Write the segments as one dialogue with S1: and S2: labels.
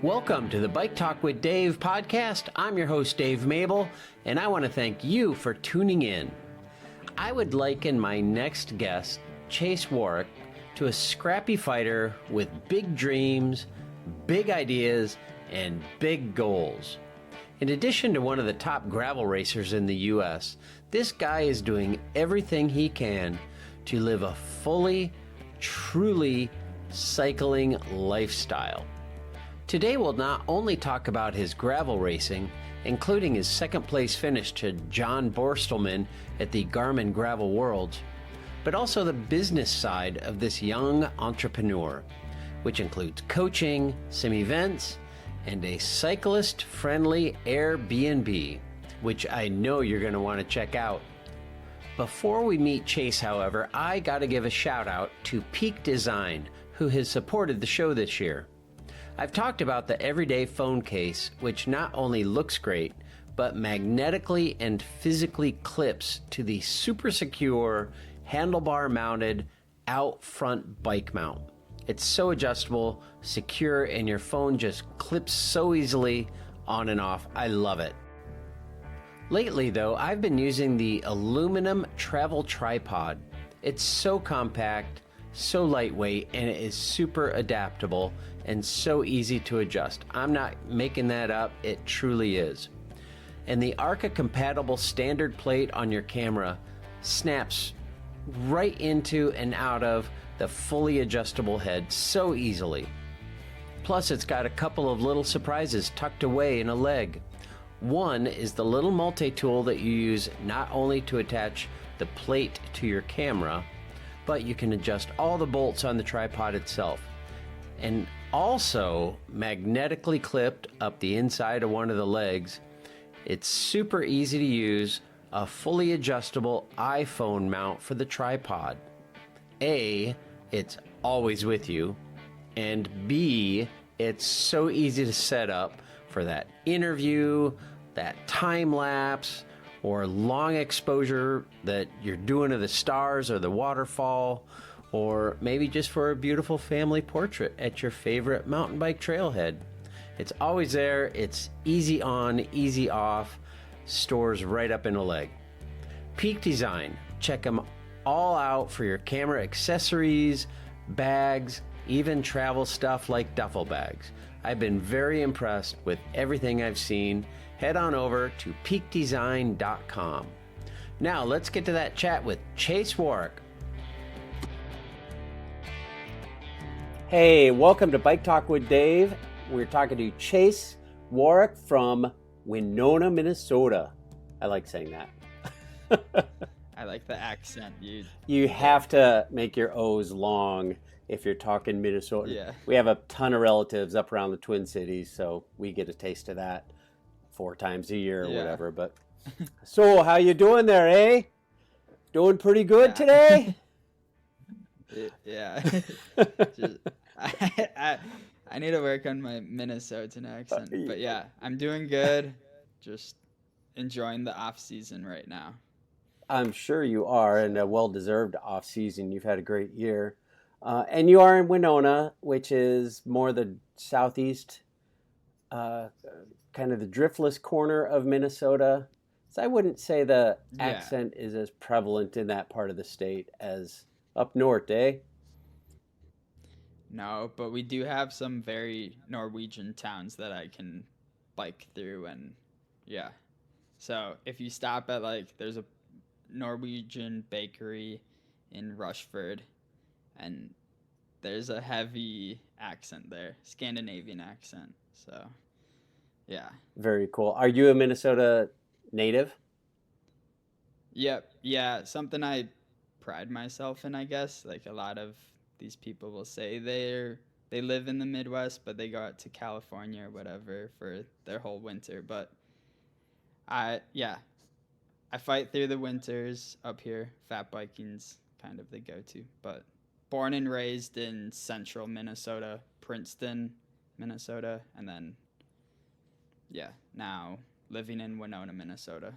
S1: Welcome to the Bike Talk with Dave podcast. I'm your host, Dave Mabel, and I want to thank you for tuning in. I would liken my next guest, Chase Wark, to a scrappy fighter with big dreams, big ideas, and big goals. In addition to one of the top gravel racers in the U.S., this guy is doing everything he can to live a fully, truly cycling lifestyle. Today we'll not only talk about his gravel racing, including his second place finish to John Borstelman at the Garmin Gravel Worlds, but also the business side of this young entrepreneur, which includes coaching, some events, and a cyclist-friendly Airbnb, which I know you're going to want to check out. Before we meet Chase, however, I got to give a shout out to Peak Design, who has supported the show this year. I've talked about the everyday phone case, which not only looks great, but magnetically and physically clips to the super secure, handlebar mounted, out front bike mount. It's so adjustable, secure, and your phone just clips so easily on and off. I love it. Lately though, I've been using the aluminum travel tripod. It's so compact, so lightweight, and it is super adaptable and so easy to adjust. I'm not making that up, it truly is. And the ARCA compatible standard plate on your camera snaps right into and out of the fully adjustable head so easily. Plus it's got a couple of little surprises tucked away in a leg. One is the little multi-tool that you use not only to attach the plate to your camera, but you can adjust all the bolts on the tripod itself. And also magnetically clipped up the inside of one of the legs. It's super easy to use, a fully adjustable iPhone mount for the tripod. A, it's always with you, and B, it's so easy to set up for that interview, that time lapse, or long exposure that you're doing of the stars or the waterfall, or maybe just for a beautiful family portrait at your favorite mountain bike trailhead. It's always there, it's easy on, easy off, stores right up in a leg. Peak Design, check them all out for your camera accessories, bags, even travel stuff like duffel bags. I've been very impressed with everything I've seen. Head on over to peakdesign.com. Now let's get to that chat with Chase Wark. Hey, welcome to Bike Talk with Dave. We're talking to Chase Wark from Winona, Minnesota. I like saying that.
S2: I like the accent.
S1: You have to make your O's long if you're talking Minnesota.
S2: Yeah.
S1: We have a ton of relatives up around the Twin Cities, so we get a taste of that 4 times a year or whatever. But so, how you doing there, eh? Doing pretty good today?
S2: Yeah. I need to work on my Minnesotan accent, but yeah, I'm doing good. Just enjoying the off season right now.
S1: I'm sure you are, and a well-deserved off season. You've had a great year. And you are in Winona, which is more the southeast, kind of the driftless corner of Minnesota. So I wouldn't say the accent is as prevalent in that part of the state as up north, eh?
S2: No, but we do have some very Norwegian towns that I can bike through, and yeah. So if you stop at there's a Norwegian bakery in Rushford, and there's a heavy accent there, Scandinavian accent. So, yeah.
S1: Very cool. Are you a Minnesota native?
S2: Yep. Yeah, something I pride myself in, I guess. Like a lot of these people will say they live in the Midwest, but they go out to California or whatever for their whole winter. But I fight through the winters up here. Fat biking's kind of the go-to. But born and raised in central Minnesota, Princeton, Minnesota, and then, now living in Winona, Minnesota.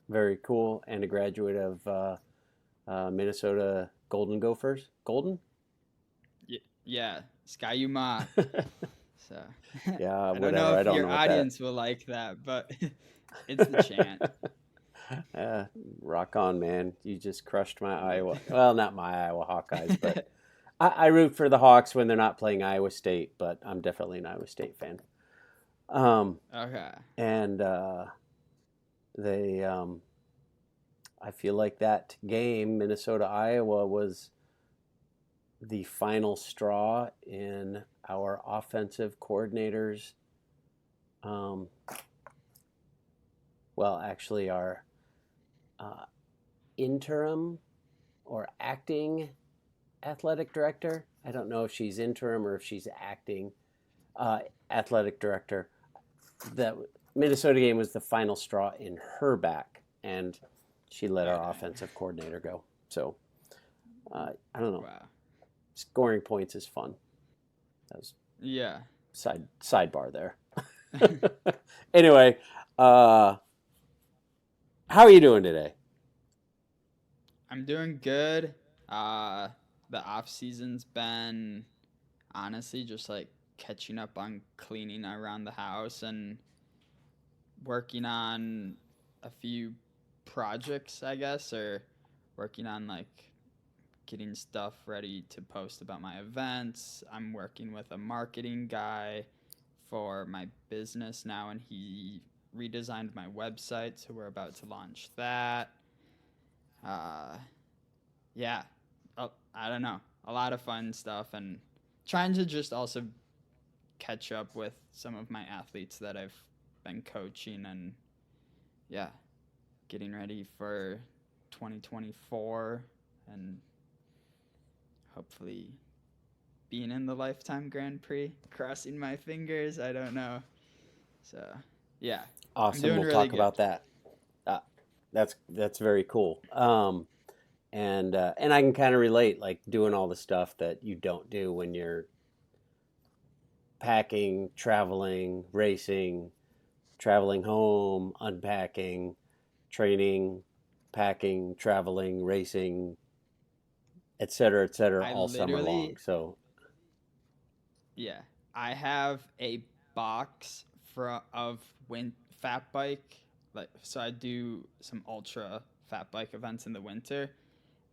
S1: Very cool. And a graduate of Minnesota Golden Gophers. Golden?
S2: Yeah, Skyuma. So
S1: Yeah,
S2: I don't know
S1: whatever. I
S2: if
S1: don't
S2: your
S1: know what that.
S2: audience will like that, but it's the chant.
S1: Uh, Rock on, man. You just crushed my Iowa. Well, not my Iowa Hawkeyes, but I root for the Hawks when they're not playing Iowa State, but I'm definitely an Iowa State fan. Um,
S2: Okay.
S1: and they, I feel like that game, Minnesota Iowa, was the final straw in our offensive coordinators. Um, well, actually, our uh, interim or acting athletic director. I don't know if she's interim or if she's acting uh, athletic director. The Minnesota game was the final straw in her back, and she let our
S2: Okay.
S1: offensive coordinator go. So I don't know.
S2: Wow.
S1: Scoring points is fun. That was
S2: Yeah.
S1: sidebar there. Anyway, how are you doing today?
S2: I'm doing good. Uh, the off season's been honestly just like catching up on cleaning around the house and working on a few projects, I guess, or working on like getting stuff ready to post about my events. I'm working with a marketing guy for my business now, and he redesigned my website, so we're about to launch that. Uh, yeah, I don't know, a lot of fun stuff, and trying to just also catch up with some of my athletes that I've been coaching, and yeah, getting ready for 2024 and hopefully being in the Lifetime Grand Prix. Crossing my fingers, I don't know. So, yeah, I'm
S1: Awesome.
S2: doing
S1: We'll
S2: really
S1: talk
S2: good.
S1: about that. Uh, that's very cool. And I can kind of relate, like doing all the stuff that you don't do when you're packing, traveling, racing, traveling home, unpacking, training, packing, traveling, racing, et cetera,
S2: I
S1: all summer long.
S2: literally,
S1: So,
S2: yeah, I have a box of fat bike. Like, so I do some ultra fat bike events in the winter,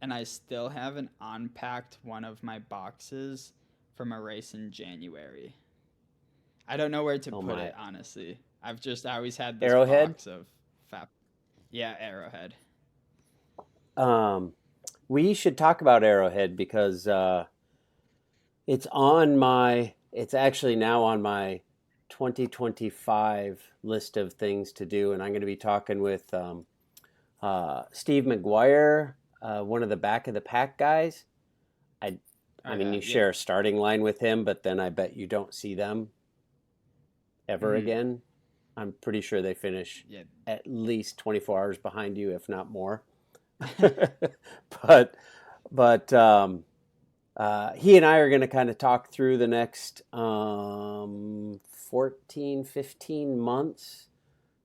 S2: and I still haven't unpacked one of my boxes from a race in January. I don't know where to
S1: oh
S2: put
S1: my,
S2: it, honestly. I always had this
S1: Arrowhead.
S2: box of fat. Yeah, Arrowhead.
S1: Um, we should talk about Arrowhead because it's on my. It's actually now on my 2025 list of things to do, and I'm going to be talking with Steve McGuire, one of the back of the pack guys. I, I mean,
S2: Okay,
S1: you
S2: yeah.
S1: share a starting line with him, but then I bet you don't see them ever
S2: Hmm.
S1: again. I'm pretty sure they finish
S2: Yeah.
S1: at least 24 hours behind you, if not more. but he and I are going to kind of talk through the next 14, 15 months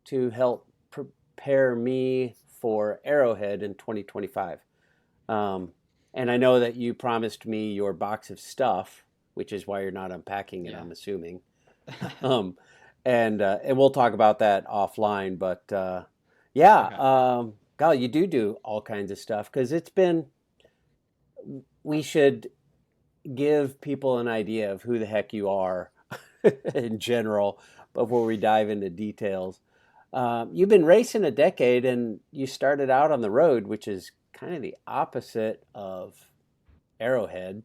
S1: to help prepare me for Arrowhead in 2025. Um, and I know that you promised me your box of stuff, which is why you're not unpacking it,
S2: Yeah.
S1: I'm assuming. Um, and we'll talk about that offline. But yeah,
S2: Okay.
S1: God, you do all kinds of stuff because it's been. We should give people an idea of who the heck you are in general before we dive into details. You've been racing a decade, and you started out on the road, which is kind of the opposite of Arrowhead.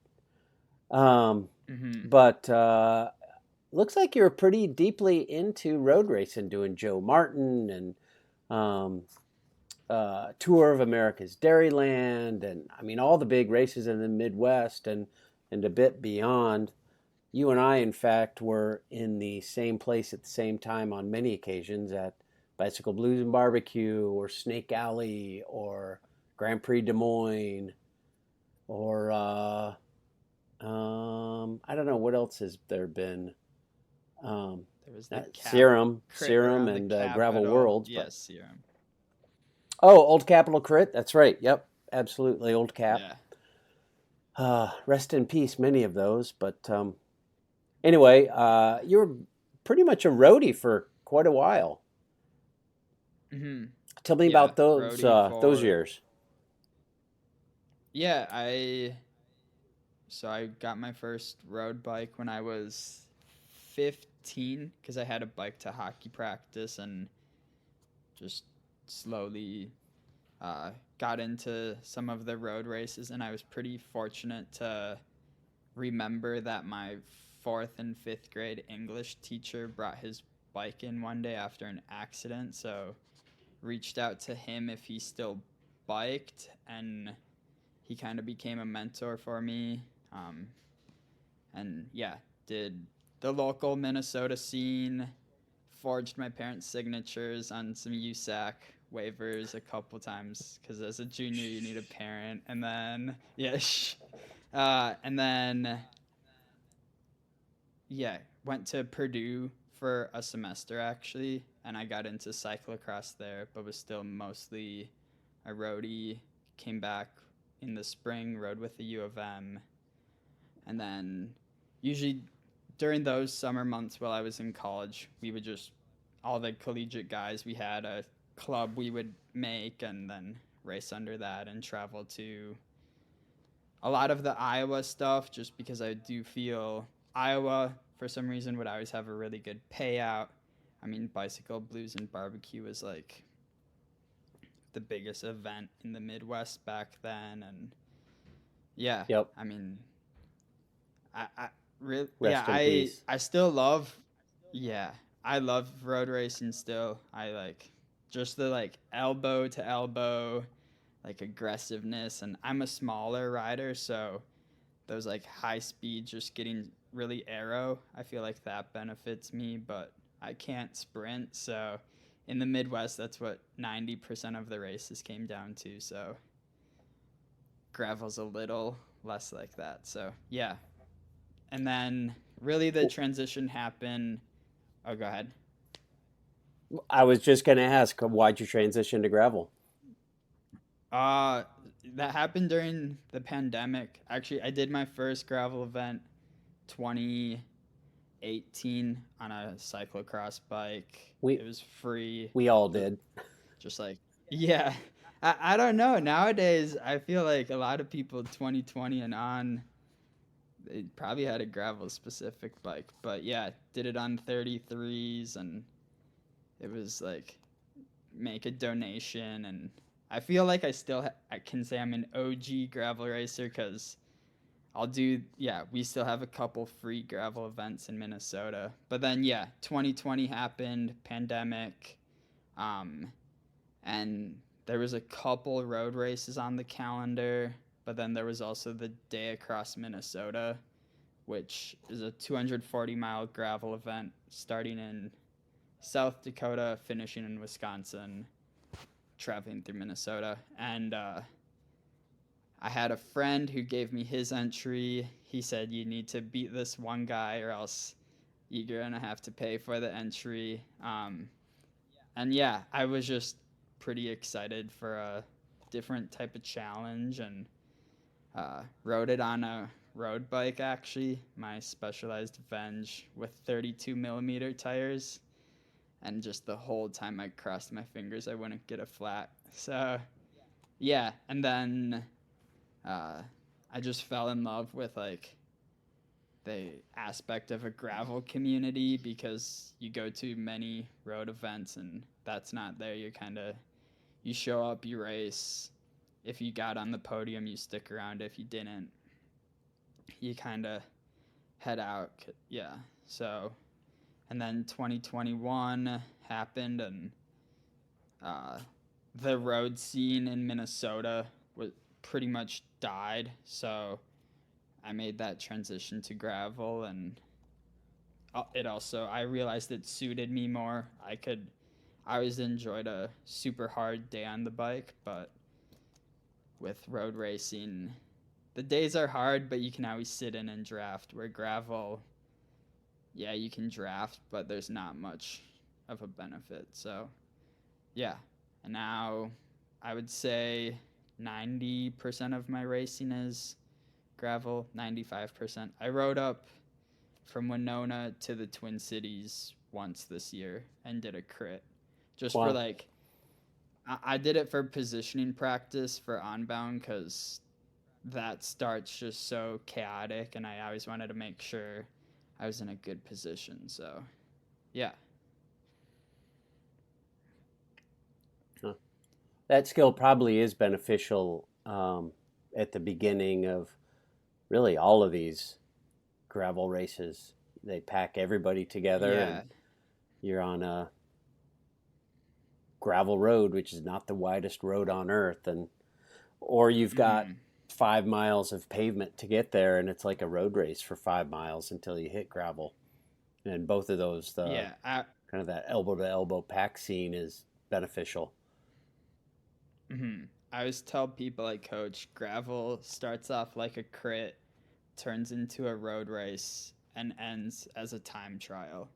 S1: Um,
S2: Hmm.
S1: but looks like you're pretty deeply into road racing, doing Joe Martin and um, Tour of America's Dairyland, and I mean all the big races in the Midwest and a bit beyond. You and I, in fact, were in the same place at the same time on many occasions at Bicycle Blues and Barbecue, or Snake Alley, or Grand Prix Des Moines, or I don't know what else has there been. Um,
S2: There was the cap crit
S1: Serum,
S2: around the
S1: and Gravel
S2: capital.
S1: Worlds. But
S2: Yes, serum.
S1: oh, Old Capitol Crit. That's right. Yep, absolutely, Old Cap.
S2: Yeah.
S1: Rest in peace, many of those. But Anyway, you were pretty much a roadie for quite a while.
S2: Hmm.
S1: Tell me
S2: Yeah,
S1: about
S2: roadie
S1: those
S2: for
S1: years.
S2: yeah. I got my first road bike when I was 15 because I had a bike to hockey practice and just slowly got into some of the road races, and I was pretty fortunate to remember that my fourth and fifth grade English teacher brought his bike in one day after an accident. So reached out to him if he still biked, and he kind of became a mentor for me. Um, and yeah, did the local Minnesota scene, forged my parents' signatures on some USAC waivers a couple times because as a junior you need a parent, and then and then yeah, went to Purdue for a semester actually, and I got into cyclocross there, but was still mostly a roadie. Came back in the spring, rode with the U of M, and then usually during those summer months while I was in college, we would just all the collegiate guys we had a club we would make and then race under that and travel to a lot of the Iowa stuff just because I do feel Iowa for some reason would always have a really good payout. I mean, Bicycle Blues and Barbecue was like the biggest event in the Midwest back then, and yeah,
S1: Yep.
S2: I mean, I really yeah
S1: Rest in peace.
S2: I still love yeah I love road racing still. I like just the like elbow to elbow like aggressiveness, and I'm a smaller rider, so those like high speed just getting really aero, I feel like that benefits me, but I can't sprint, so in the Midwest that's what 90% of the races came down to, so gravel's a little less like that. So yeah, and then really the transition happened. Oh, go ahead.
S1: I was just going to ask, why'd you transition to gravel?
S2: uh that happened during the pandemic. Actually, I did my first gravel event 2018 on a cyclocross bike.
S1: We
S2: It was free.
S1: we all
S2: The
S1: did.
S2: just like yeah. I don't know. Nowadays I feel like a lot of people 2020 and on they probably had a gravel specific bike. But yeah, did it on 33s, and it was like make a donation, and I feel like I can say I'm an OG gravel racer cuz I'll do yeah, we still have a couple free gravel events in Minnesota. But then yeah, 2020 happened, pandemic, um and there was a couple road races on the calendar, but then there was also the Day Across Minnesota, which is a 240-mile gravel event starting in South Dakota, finishing in Wisconsin, traveling through Minnesota. And I had a friend who gave me his entry. He said, "You need to beat this one guy, or else you're going to have to pay for the entry." And yeah, I was just pretty excited for a different type of challenge, and rode it on a road bike actually, my Specialized Venge with 32 millimeter tires. And just the whole time I crossed my fingers, I wouldn't get a flat. So yeah, and then uh, I just fell in love with like the aspect of a gravel community because you go to many road events and that's not there. You're kind of you show up, you race. If you got on the podium, you stick around. If you didn't, you kind of head out. Yeah. So, and then 2021 happened, and uh, the road scene in Minnesota was pretty much died. So I made that transition to gravel, and it also I realized it suited me more. I always enjoyed a super hard day on the bike, but with road racing, the days are hard, but you can always sit in and draft. Where gravel, yeah, you can draft, but there's not much of a benefit. So, yeah. And now I would say 90% of my racing is gravel, 95%. I rode up from Winona to the Twin Cities once this year and did a crit. Just for
S1: Wow.
S2: like, I did it for positioning practice for onbound because that start's just so chaotic, and I always wanted to make sure I was in a good position. So, yeah.
S1: Huh. That skill probably is beneficial at the beginning of really all of these gravel races. They pack everybody together, and
S2: Yeah.
S1: you're on a gravel road, which is not the widest road on earth, and or you've got
S2: Hmm.
S1: 5 miles of pavement to get there, and it's like a road race for 5 miles until you hit gravel. And both of those, the
S2: Yeah.
S1: kind of that elbow to elbow pack scene is beneficial.
S2: I always tell people I coach gravel starts off like a crit, turns into a road race, and ends as a time trial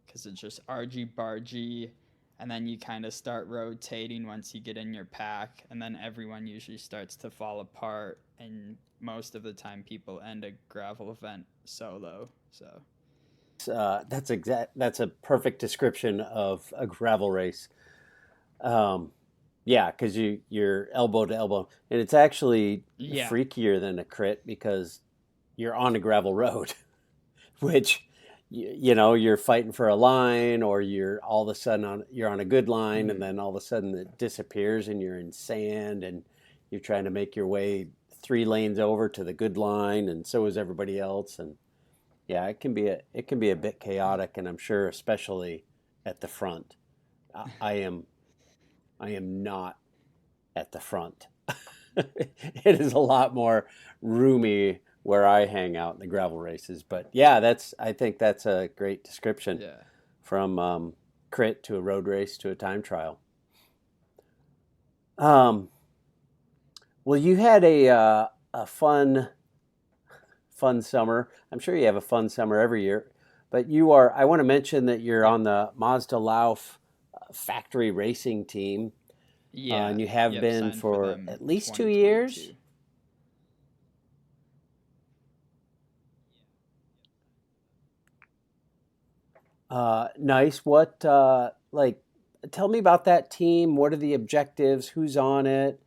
S2: because it's just argy bargy. And then you kind of start rotating once you get in your pack, and then everyone usually starts to fall apart. And most of the time, people end a gravel event solo. So,
S1: That's a perfect description of a gravel race. Um, yeah, because you're elbow to elbow, and it's actually
S2: yeah.
S1: freakier than a crit because you're on a gravel road, which you're fighting for a line, or you're all of a sudden you're on a good line, and
S2: Mm-hmm.
S1: then all of a sudden it disappears, and you're in sand, and you're trying to make your way 3 lanes over to the good line, and so is everybody else, and yeah, it can be a bit chaotic, and I'm sure especially at the front. I am I am not at the front. It is a lot more roomy where I hang out in the gravel races. But yeah, I think that's a great description
S2: Yeah.
S1: from crit to a road race to a time trial. Um, well, you had a fun summer. I'm sure you have a fun summer every year. But I want to mention that you're
S2: Yep.
S1: on the Mazda Lauf factory racing team, and
S2: Yeah.
S1: you have
S2: Yep.
S1: been
S2: Signed for
S1: for
S2: them
S1: at least 2 years.
S2: 2022.
S1: Nice. Tell me about that team. What are the objectives? Who's on it?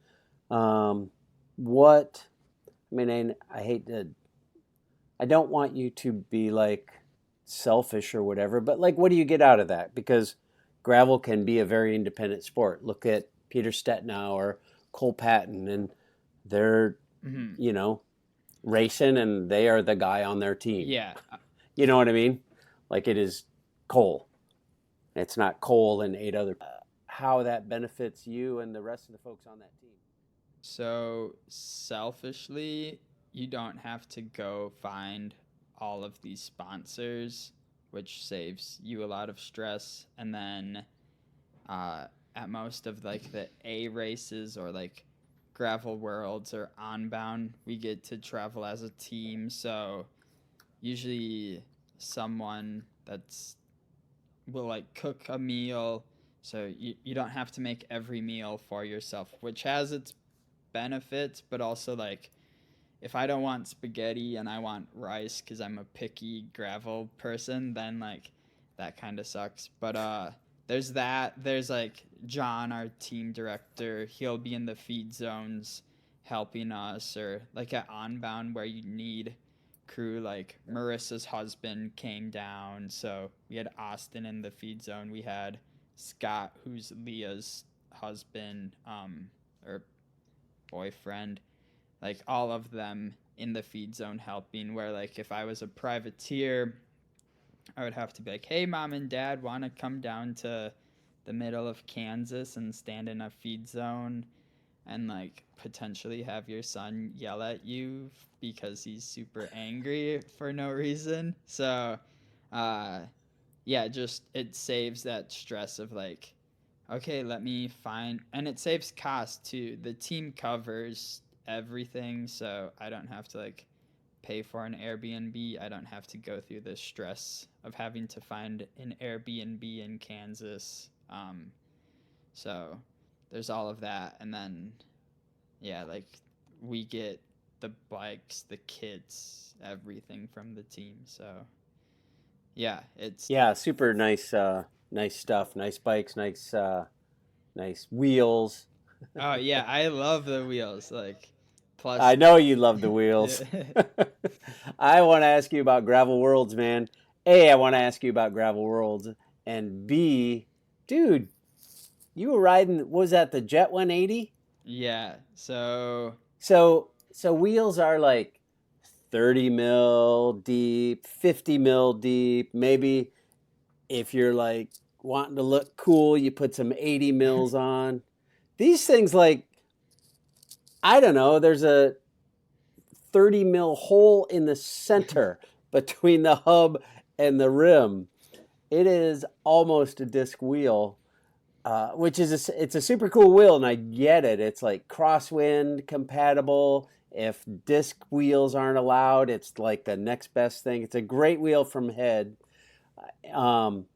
S1: Um, what, I mean, I hate to, I don't want you to be like selfish or whatever, but like, what do you get out of that? Because gravel can be a very independent sport. Look at Peter Stetnow or Cole Patton, and they're,
S2: Hmm.
S1: you know, racing, and they are the guy on their team.
S2: Yeah.
S1: You know what I mean? Like it is Cole. It's not Cole and 8 other. How that benefits you and the rest of the folks on that team.
S2: So selfishly, you don't have to go find all of these sponsors, which saves you a lot of stress. And then at most of like the A races or like gravel worlds or onbound, we get to travel as a team. So usually someone that's will like cook a meal, so you don't have to make every meal for yourself, which has its benefits, but also like if I don't want spaghetti and I want rice because I'm a picky gravel person, then like that kind of sucks. But there's that. There's like John, our team director. He'll be in the feed zones helping us, or like at Onbound where you need crew. Like Marissa's husband came down, so we had Austin in the feed zone. We had Scott, who's Leah's husband, or boyfriend, like all of them in the feed zone helping. Where like if I was a privateer, I would have to be like, hey, mom and dad, want to come down to the middle of Kansas and stand in a feed zone and like potentially have your son yell at you because he's super angry for no reason. So, uh, yeah, just it saves that stress of like, okay, let me find, and it saves cost too. The team covers everything, so I don't have to like pay for an Airbnb. I don't have to go through the stress of having to find an Airbnb in Kansas. So there's all of that, and then yeah, like we get the bikes, the kits, everything from the team. So Yeah, it's
S1: Yeah, super nice, nice stuff. Nice bikes, nice wheels.
S2: oh yeah, I love the wheels. Like
S1: I
S2: plus
S1: know you love the
S2: yeah.
S1: wheels. I want to ask you about Gravel Worlds, man. A, I want to ask you about Gravel Worlds, and B, dude, you were riding. What was that, the Jet 180?
S2: Yeah. So
S1: So wheels are like 30 mil deep, 50 mil deep. Maybe if you're like wanting to look cool, you put some 80 mils on. These things, like, I don't know, there's a 30 mil hole in the center between the hub and the rim. It is almost a disc wheel, which is it's a super cool wheel, and I get it. It's like crosswind compatible. If disc wheels aren't allowed, it's like the next best thing. It's a great wheel from head. Um,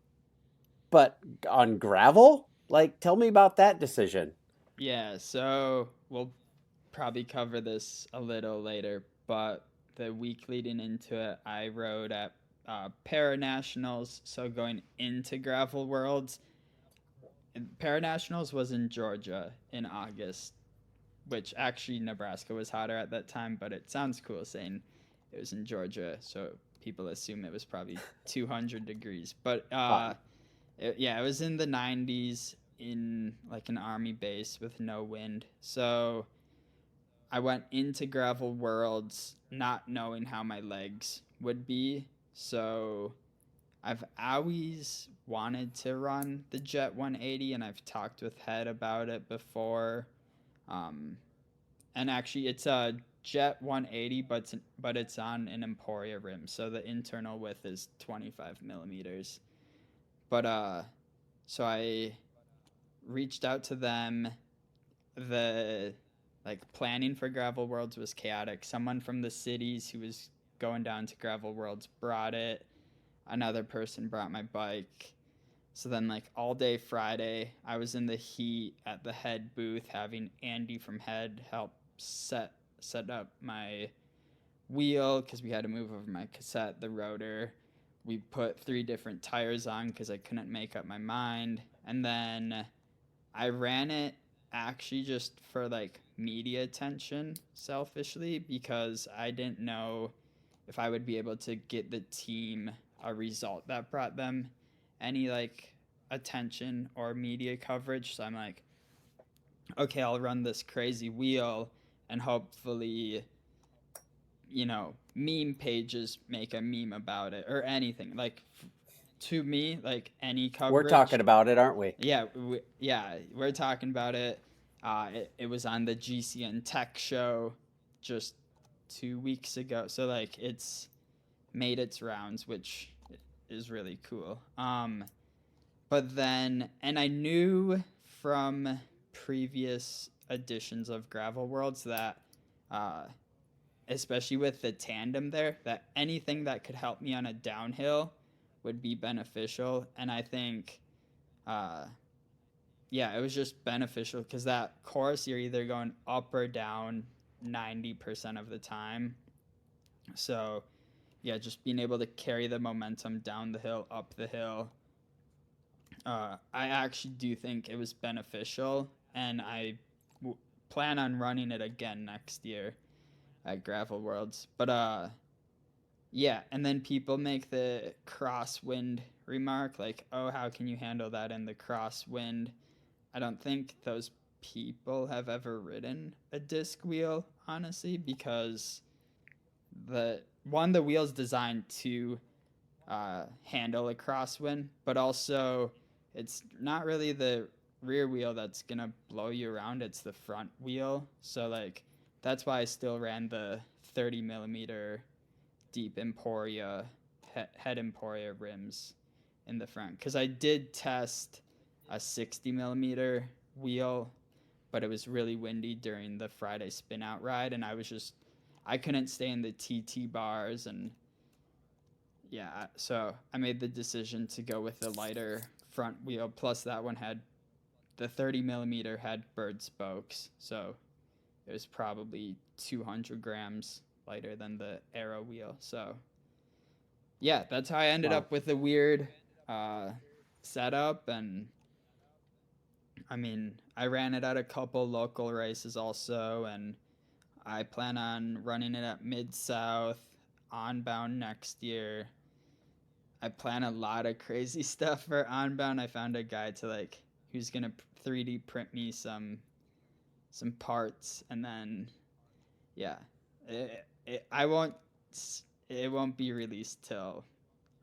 S1: but on gravel, like, tell me about that decision.
S2: yeah, so we'll probably cover this a little later, but the week leading into it, I rode at Paranationals, so going into Gravel Worlds. And Paranationals was in Georgia in August, which actually Nebraska was hotter at that time, but it sounds cool saying it was in Georgia, so people assume it was probably 200 degrees. But
S1: Hot.
S2: yeah, it was in the 90s in like an army base with no wind. So I went into Gravel Worlds not knowing how my legs would be. So I've always wanted to run the Jet 180, and I've talked with Head about it before. Um, and actually, it's a Jet 180, but it's on an Emporia rim, so the internal width is 25 millimeters. But so I reached out to them. The like planning for Gravel Worlds was chaotic. Someone from the cities who was going down to Gravel Worlds brought it. Another person brought my bike. So then, like all day Friday, I was in the heat at the Head booth, having Andy from Head help set up my wheel because we had to move over my cassette, the rotor. We put 3 different tires on because I couldn't make up my mind, and then I ran it actually just for like media attention, selfishly, because I didn't know if I would be able to get the team a result that brought them any like attention or media coverage. So I'm like, okay, I'll run this crazy wheel and hopefully, meme pages make a meme about it or anything. Like to me, like any
S1: We're talking
S2: coverage.
S1: about it, aren't we?
S2: Yeah, we're talking about it. It was on the GCN Tech show just 2 weeks ago. So like it's made its rounds, which is really cool. But then, and I knew from previous editions of Gravel Worlds that, uh, especially with the tandem there, that anything that could help me on a downhill would be beneficial. And I think, uh, yeah, it was just beneficial because that course, you're either going up or down 90% of the time. So, yeah, just being able to carry the momentum down the hill, up the hill, I actually do think it was beneficial, and plan on running it again next year at Gravel Worlds. But yeah, and then people make the crosswind remark, like, "Oh, how can you handle that in the crosswind?" I don't think those people have ever ridden a disc wheel, honestly, because the wheel's designed to handle a crosswind, but also it's not really the rear wheel that's gonna blow you around. It's the front wheel. So like that's why I still ran the 30 millimeter deep Emporia head Emporia rims in the front because I did test a 60 millimeter wheel, but it was really windy during the Friday spin out ride, and I couldn't stay in the TT bars, and yeah, so I made the decision to go with the lighter front wheel. Plus, that one had the 30 millimeter had bird spokes, so it was probably 200 grams lighter than the Arrow wheel. So yeah, that's how I ended
S1: Wow.
S2: up with a weird uh, setup. And I mean, I ran it at a couple local races also, and I plan on running it at Mid South Onbound next year. I plan a lot of crazy stuff for Onbound. I found a guy to like who's gonna 3D print me some parts, and then yeah, I won't. It won't be released till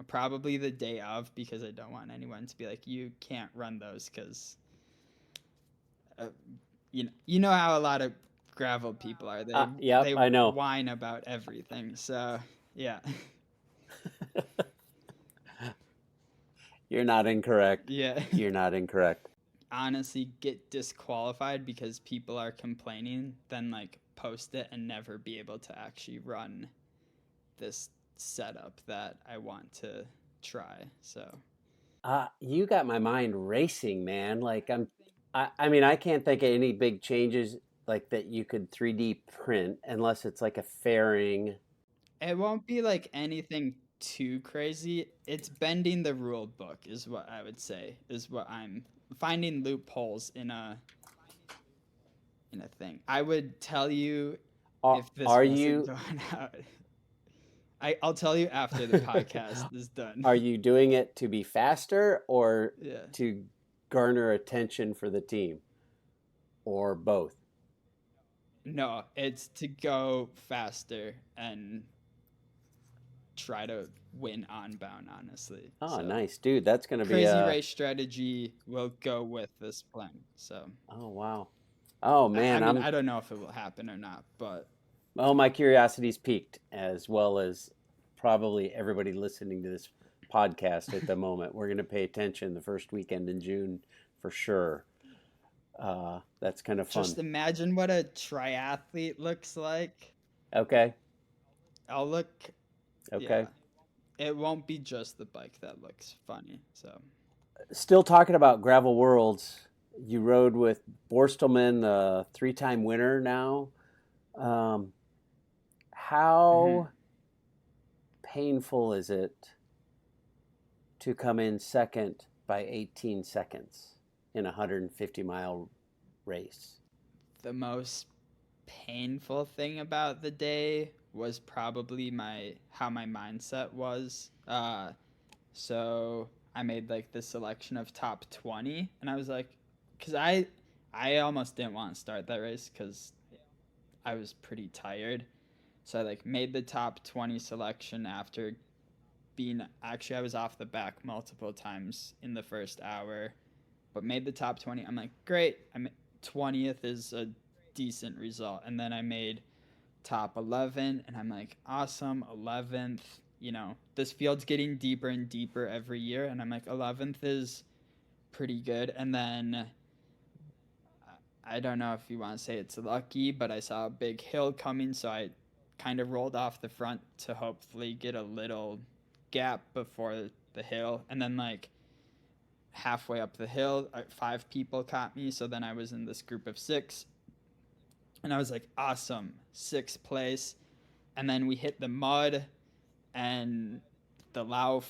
S2: probably the day of, because I don't want anyone to be like, you can't run those because uh, you know how a lot of gravel people are.
S1: Yep,
S2: They
S1: I know.
S2: whine about everything. So yeah,
S1: You're not incorrect.
S2: yeah.
S1: You're not incorrect.
S2: Honestly, get disqualified because people are complaining, then like post it and never be able to actually run this setup that I want to try. So
S1: You got my mind racing, man. Like I mean, I can't think of any big changes like that you could 3D print unless it's like a fairing.
S2: it won't be like anything too crazy. It's bending the rule book is what I would say, is what I'm finding loopholes in a thing. I would tell you if this
S1: Are
S2: wasn't
S1: you
S2: going out. I'll tell you after the podcast is done.
S1: are you doing it to be faster or
S2: Yeah.
S1: to garner attention for the team or both?
S2: No, it's to go faster and try to win Onbound, honestly.
S1: Oh,
S2: So
S1: nice, dude. That's going to be
S2: crazy
S1: a
S2: race strategy will go with this plan. So
S1: Oh, wow. Oh
S2: I
S1: man,
S2: mean, I don't know if it will happen or not, but
S1: my curiosity's peaked, as well as probably everybody listening to this podcast at the moment. We're going to pay attention the first weekend in June for sure. That's kind of fun.
S2: just imagine what a triathlete looks like.
S1: Okay.
S2: I'll look,
S1: Okay.
S2: yeah. It won't be just the bike that looks funny. So
S1: Still talking about gravel worlds. You rode with Borstelman, the three-time winner now. Um,
S2: mhm.
S1: how painful is it to come in second by 18 seconds in a 150-mile race?
S2: The most painful thing about the day was probably my how my mindset was. So I made like the selection of top 20, and I was like, because I almost didn't want to start that race because I was pretty tired. So I like made the top 20 selection after being actually I was off the back multiple times in the first hour, but made the top 20. I'm like, great. I'm 20th is a decent result. And then I made top 11, and I'm like, awesome, 11th. You know, this field's getting deeper and deeper every year, and I'm like, 11th is pretty good. And then I don't know if you want to say it's lucky, but I saw a big hill coming, so I kind of rolled off the front to hopefully get a little gap before the hill. And then, like, halfway up the hill, 5 people caught me, so then I was in this group of 6, and I was like, awesome, 6th place. And then we hit the mud, and the Lauf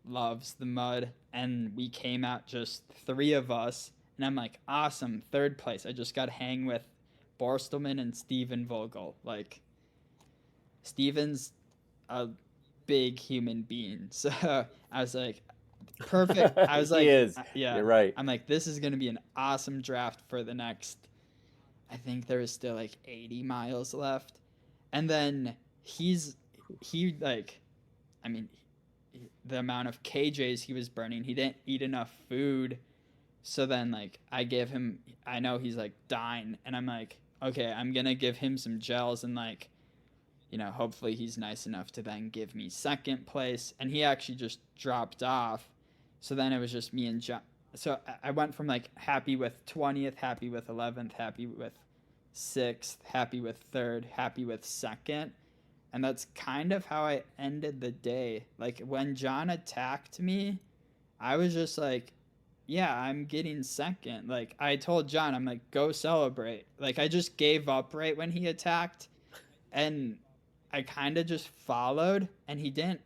S2: loves the mud, and we came out just 3 of us, and I'm like, awesome, 3rd place. I just got to hang with Borstelman and Steven Vogel. Like, Steven's a big human being, so I was like, perfect. I was
S1: He
S2: like,
S1: is.
S2: yeah,
S1: You're right.
S2: I'm like, this is gonna be an awesome draft for the next. I think there is still like 80 miles left, and then he like, I mean, the amount of KJs he was burning, he didn't eat enough food. So then like I gave him, I know he's like dying, and I'm like, okay, I'm gonna give him some gels, and like, you know, hopefully he's nice enough to then give me 2nd place. And he actually just dropped off. So then it was just me and John. So I went from like happy with 20th, happy with 11th, happy with 6th, happy with 3rd, happy with 2nd. And that's kind of how I ended the day. Like when John attacked me, I was just like, yeah, I'm getting 2nd. Like I told John, I'm like, go celebrate. Like I just gave up right when he attacked, and I kind of just followed, and he didn't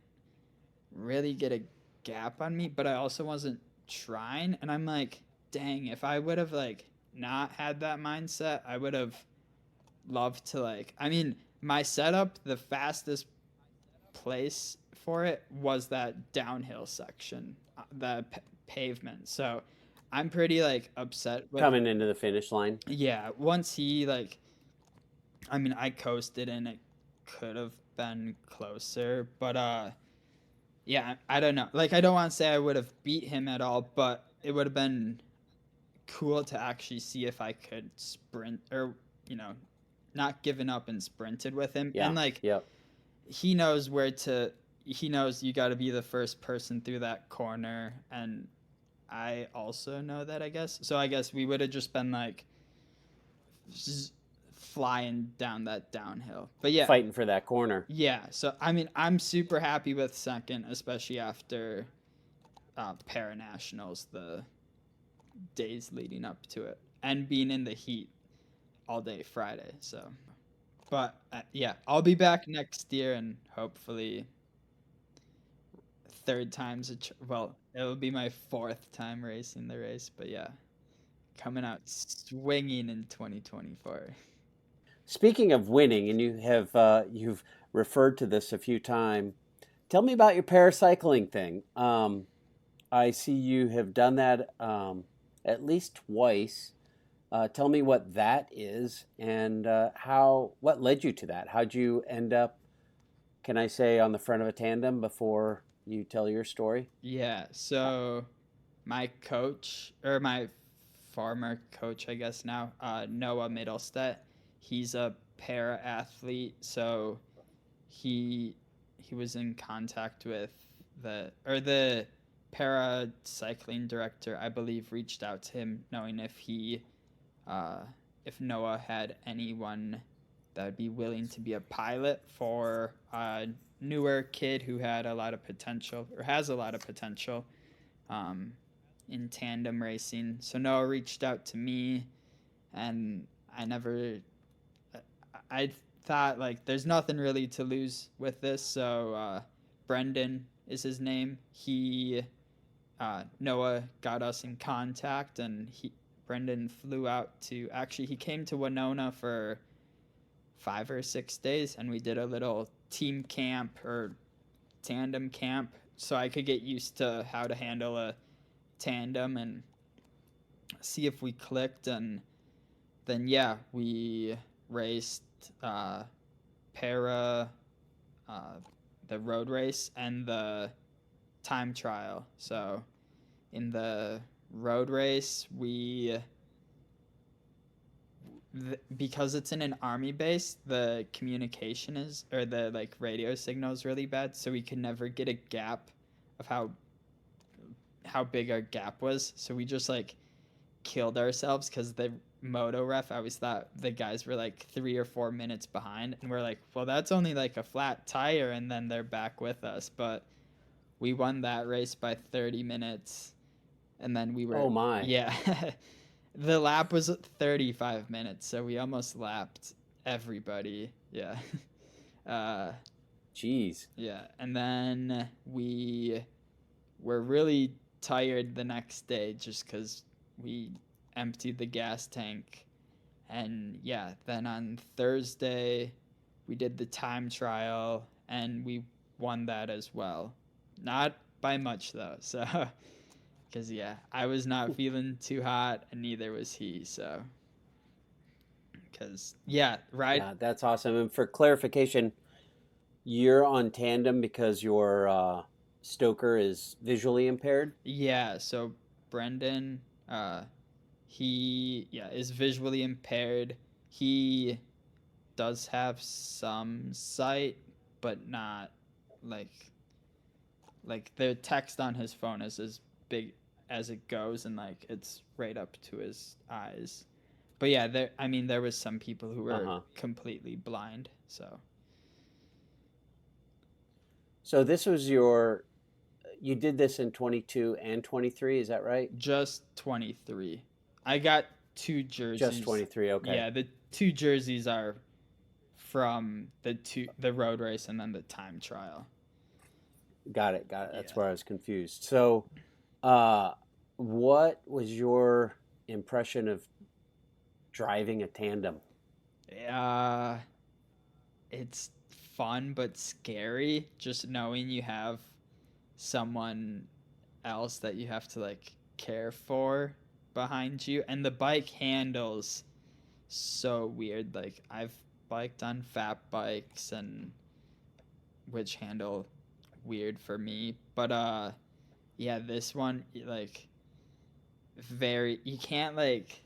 S2: really get a gap on me, but I also wasn't trying. And I'm like, dang, if I would have like not had that mindset, I would have loved to like. I mean, my setup, the fastest place for it was that downhill section, pavement. So I'm pretty like upset with.
S1: Coming into the finish line.
S2: Yeah, once he like, I mean, I coasted and it could have been closer, but yeah, I don't know. Like, I don't want to say I would have beat him at all, but it would have been cool to actually see if I could sprint or, you know, not given up and sprinted with him.
S1: Yeah.
S2: And like,
S1: Yep.
S2: he knows where to, he knows you got to be the first person through that corner. And I also know that, I guess. So I guess we would have just been like flying down that downhill. But yeah,
S1: Fighting for that corner.
S2: yeah. So I mean, I'm super happy with second, especially after para nationals, the days leading up to it, and being in the heat all day Friday. So, but yeah, I'll be back next year and hopefully third time's well, it'll be my fourth time racing the race. But yeah, coming out swinging in 2024.
S1: Speaking of winning, and you've referred to this a few times. Tell me about your paracycling thing. I see you have done that at least twice. Tell me what that is and what led you to that. How'd you end up, can I say, on the front of a tandem before you tell your story?
S2: Yeah, so my coach, or my former coach, I guess now, Noah Middlestedt, he's a para athlete, so he was in contact with the para cycling director, I believe, reached out to him knowing if Noah had anyone that would be willing to be a pilot for a newer kid who had a lot of potential, or has a lot of potential, um, in tandem racing. So Noah reached out to me, and I thought like there's nothing really to lose with this. So Brendan is his name. Noah got us in contact, and Brendan flew out to, actually he came to Winona for 5 or 6 days, and we did a little team camp or tandem camp so I could get used to how to handle a tandem and see if we clicked. And then yeah, we raced para, the road race, and the time trial. So in the road race, because it's in an army base, the communication is, or the like radio signal is really bad, so we could never get a gap of how big our gap was. So we just like killed ourselves because the moto ref always thought the guys were like 3 or 4 minutes behind, and we're like, well, that's only like a flat tire, and then they're back with us. But we won that race by 30 minutes, and then we were,
S1: Oh my.
S2: yeah. The lap was 35 minutes, so we almost lapped everybody. Yeah.
S1: Jeez.
S2: Yeah, and then we were really tired the next day just because we emptied the gas tank. And yeah, then on Thursday, we did the time trial, and we won that as well. Not by much, though, so... Because, yeah, I was not feeling too hot, and neither was he, so... Because, yeah, right?
S1: Yeah, that's awesome. And for clarification, you're on tandem because your stoker is visually impaired?
S2: Yeah, so Brendan, he, yeah, is visually impaired. He does have some sight, but not, like the text on his phone is as big as it goes, and like it's right up to his eyes. But yeah, there was some people who were completely blind.
S1: So this was you did this in 22 and 23, is that right?
S2: Just 23. I got 2 jerseys.
S1: Just 23, okay.
S2: Yeah, the 2 jerseys are from the road race and then the time trial.
S1: Got it. Got it. That's
S2: Yeah.
S1: where I was confused. So, uh, what was your impression of driving a tandem?
S2: Yeah. It's fun but scary just knowing you have someone else that you have to like care for behind you, and the bike handles so weird. Like I've biked on fat bikes and which handle weird for me, but yeah, this one like very you can't like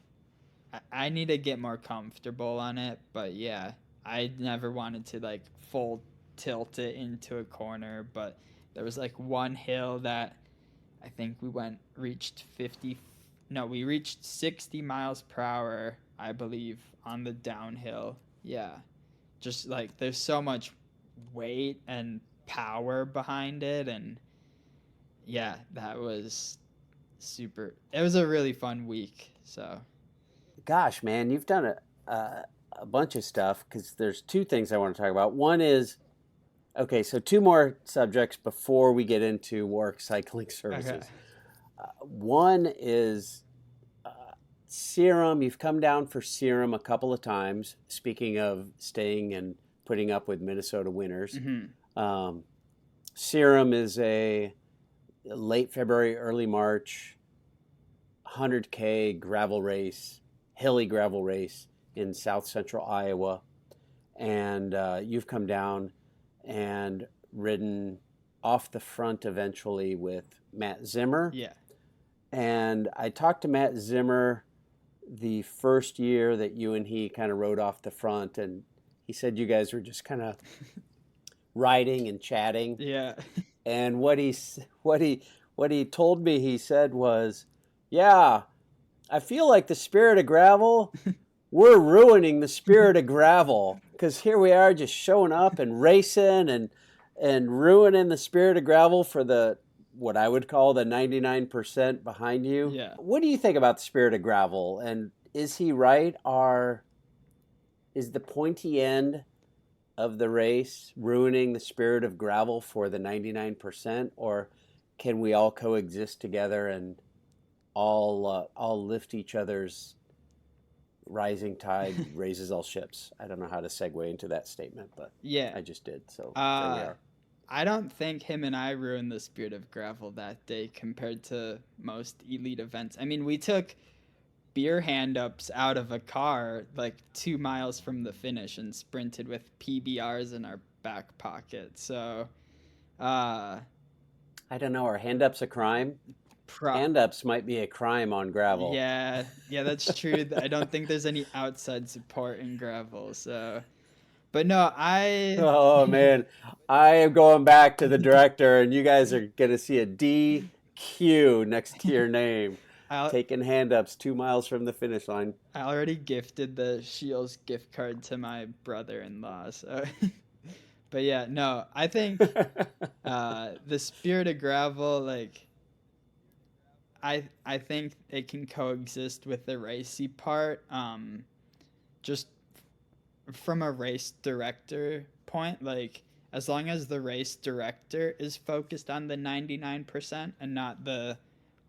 S2: I need to get more comfortable on it, but yeah, I never wanted to like full tilt it into a corner, but there was like one hill that I think we went reached 50 no, we reached 60 miles per hour, I believe, on the downhill. Yeah. Just like there's so much weight and power behind it, and yeah, that was super. It was a really fun week. So,
S1: Gosh, man, you've done a bunch of stuff because there's two things I want to talk about. One is, okay, so two more subjects before we get into Wark Cycling
S2: okay.
S1: Services. One is uh, Serum. You've come down for Serum a couple of times. Speaking of staying and putting up with Minnesota winters,
S2: Mhm.
S1: um, Serum is a late February, early March 100K gravel race, hilly gravel race in south central Iowa. And you've come down and ridden off the front eventually with Matt Zimmer.
S2: Yeah.
S1: And I talked to Matt Zimmer the first year that you and he kind of rode off the front, and he said you guys were just kind of riding and chatting.
S2: Yeah.
S1: And what he told me he said was, "Yeah, I feel like the spirit of gravel, we're ruining the spirit of gravel because here we are just showing up and racing and ruining the spirit of gravel for the what I would call the 99% behind you."
S2: Yeah.
S1: What do you think about the spirit of gravel? And is he right? Is the pointy end of the race ruining the spirit of gravel for the 99%, or can we all coexist together and all lift each other's rising tide raises all ships? I don't know how to segue into that statement, but
S2: Yeah.
S1: I just did. So there we
S2: Uh
S1: are.
S2: I don't think him and I ruined the spirit of gravel that day compared to most elite events. I mean, we took beer hand ups out of a car like 2 miles from the finish and sprinted with PBRs in our back pocket. So, uh,
S1: I don't know. Are hand ups a crime?
S2: pro-
S1: Hand ups might be a crime on gravel.
S2: yeah, yeah, that's true. I don't think there's any outside support in gravel. So, but no, I,
S1: Oh man, I am going back to the director, and you guys are gonna see a DQ next to your name,
S2: I,
S1: taking hand ups 2 miles from the finish line.
S2: I already gifted the Shields gift card to my brother-in-law. So, but yeah, no, I think the spirit of gravel, like I think it can coexist with the racy part. Just from a race director point, like as long as the race director is focused on the 99% and not the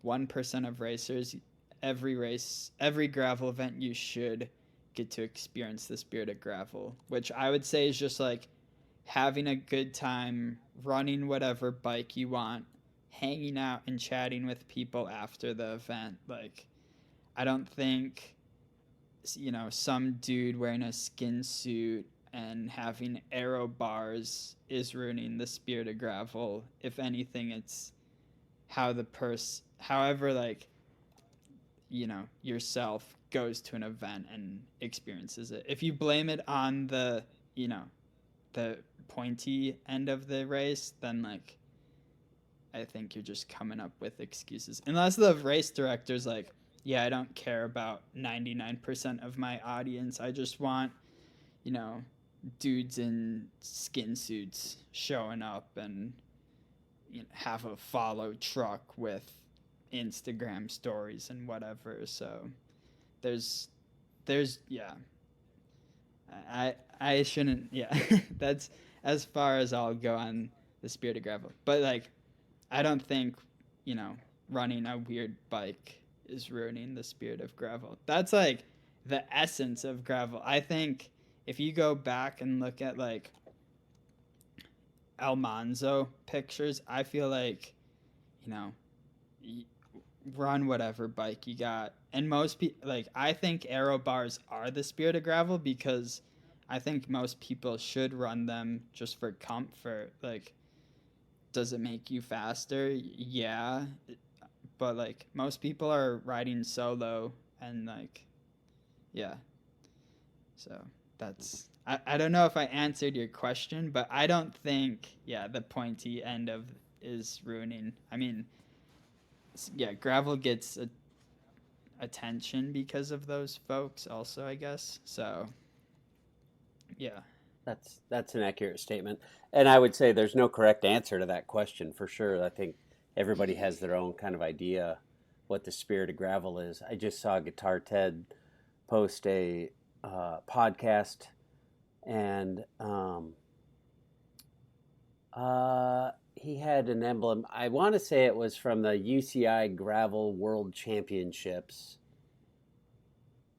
S2: 1% of racers, every gravel event you should get to experience the spirit of gravel, which I would say is just like having a good time, running whatever bike you want, hanging out and chatting with people after the event. Like, I don't think, some dude wearing a skin suit and having aero bars is ruining the spirit of gravel. If anything, it's how however, like, yourself goes to an event and experiences it. If you blame it on you know, the pointy end of the race, then like I think you're just coming up with excuses. Unless the race director's like, yeah, I don't care about 99% of my audience. I just want, you know, dudes in skin suits showing up and have a follow truck with Instagram stories and whatever. So there's yeah, I shouldn't, yeah. That's as far as I'll go on the spirit of gravel. But like, I don't think, you know, running a weird bike is ruining the spirit of gravel. That's like the essence of gravel. I think if you go back and look at like Almanzo pictures, I feel like, you know, run whatever bike you got. And most people, like, I think aero bars are the spirit of gravel because I think most people should run them just for comfort. Like, does it make you faster? Yeah. But, like, most people are riding solo and, like, yeah. So that's, I don't know if I answered your question, but I don't think, yeah, the pointy end of is ruining. I mean, yeah, gravel gets attention because of those folks also, I guess. So, yeah.
S1: That's an accurate statement. And I would say there's no correct answer to that question for sure. I think everybody has their own kind of idea what the spirit of gravel is. I just saw Guitar Ted post a podcast, and he had an emblem. I want to say it was from the UCI Gravel World Championships,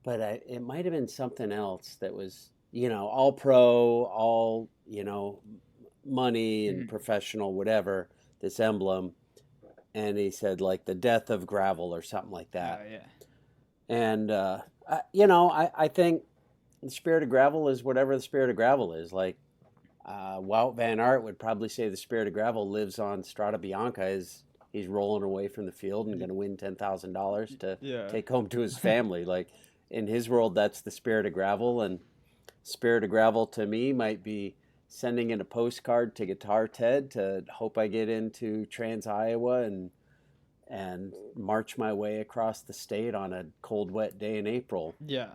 S1: but it might have been something else that was, all pro, all, money and professional, whatever, this emblem. And he said, like, the death of gravel or something like that.
S2: Oh, yeah.
S1: And, I think the spirit of gravel is whatever the spirit of gravel is. Like, Wout Van Aert would probably say the spirit of gravel lives on Strada Bianca as he's rolling away from the field and going to win $10,000 to take home to his family. Like, in his world, that's the spirit of gravel. And spirit of gravel to me might be sending in a postcard to Guitar Ted to hope I get into Trans Iowa and march my way across the state on a cold, wet day in April.
S2: Yeah.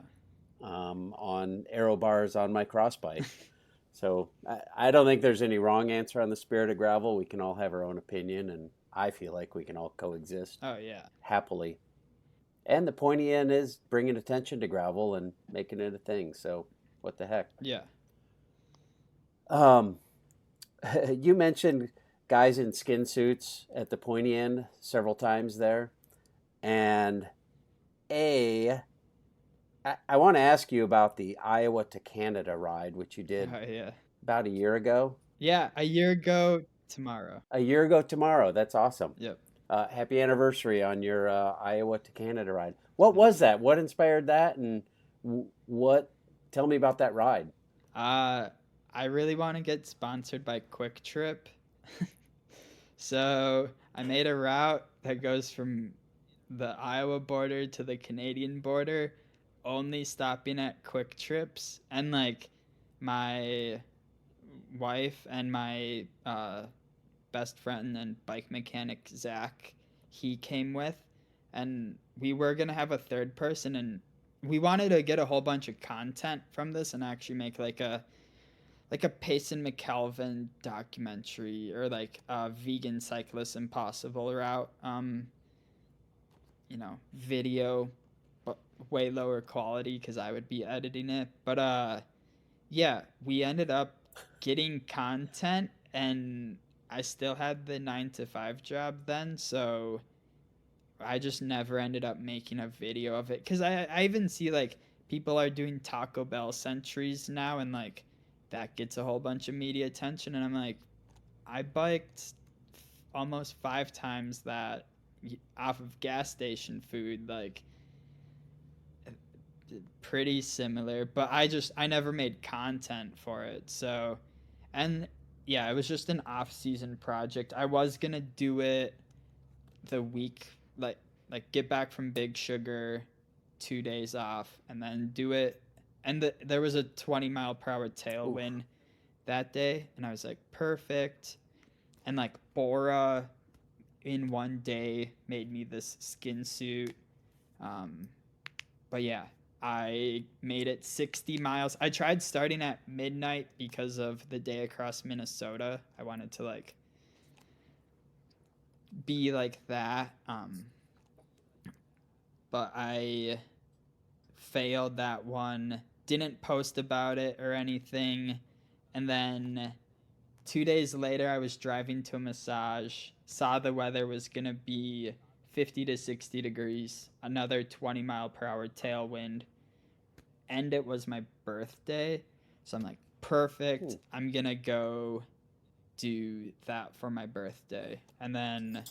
S1: On aero bars on my cross bike. So I don't think there's any wrong answer on the spirit of gravel. We can all have our own opinion, and I feel like we can all coexist happily. And the pointy end is bringing attention to gravel and making it a thing. So what the heck?
S2: Yeah.
S1: You mentioned guys in skin suits at the pointy end several times there. And I want to ask you about the Iowa to Canada ride, which you did about a year ago.
S2: Yeah, a year ago tomorrow.
S1: A year ago tomorrow. That's awesome.
S2: Yep.
S1: Happy anniversary on your Iowa to Canada ride. What was that? What inspired that? And tell me about that ride.
S2: I really want to get sponsored by Quick Trip. So I made a route that goes from the Iowa border to the Canadian border, only stopping at Quick Trips. And like my wife and my best friend and bike mechanic Zach, he came with, and we were gonna have a third person, and we wanted to get a whole bunch of content from this and actually make like a Payson McKelvin documentary or like a vegan cyclist impossible route video, but way lower quality because I would be editing it. But yeah, we ended up getting content, and I still had the 9 to 5 job then, so I just never ended up making a video of it because I even see like people are doing Taco Bell centuries now, and like that gets a whole bunch of media attention, and I'm like, I biked almost 5 times that off of gas station food, like pretty similar, but I never made content for it. So, and yeah, it was just an off-season project. I was gonna do it the week, like get back from Big Sugar, 2 days off, and then do it. And there was a 20-mile-per-hour tailwind that day, and I was like, perfect. And like Bora in one day made me this skin suit. But yeah, I made it 60 miles. I tried starting at midnight because of the day across Minnesota. I wanted to like be like that. But I failed that one, didn't post about it or anything. And then 2 days later, I was driving to a massage, saw the weather was going to be 50 to 60 degrees, another 20-mile-per-hour tailwind, and it was my birthday. So I'm like, perfect. I'm going to go do that for my birthday. And then,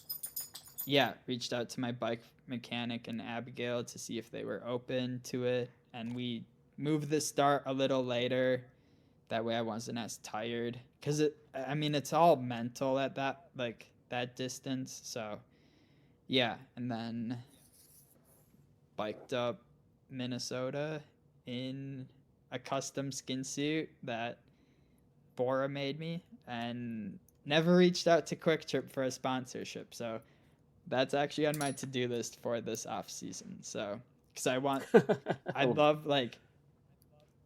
S2: yeah, reached out to my bike mechanic and Abigail to see if they were open to it. And we moved the start a little later. That way I wasn't as tired. Because, it's all mental at that distance. So, yeah. And then biked up Minnesota in a custom skin suit that Bora made me, and never reached out to Quick Trip for a sponsorship. So that's actually on my to-do list for this off season. So, because I love like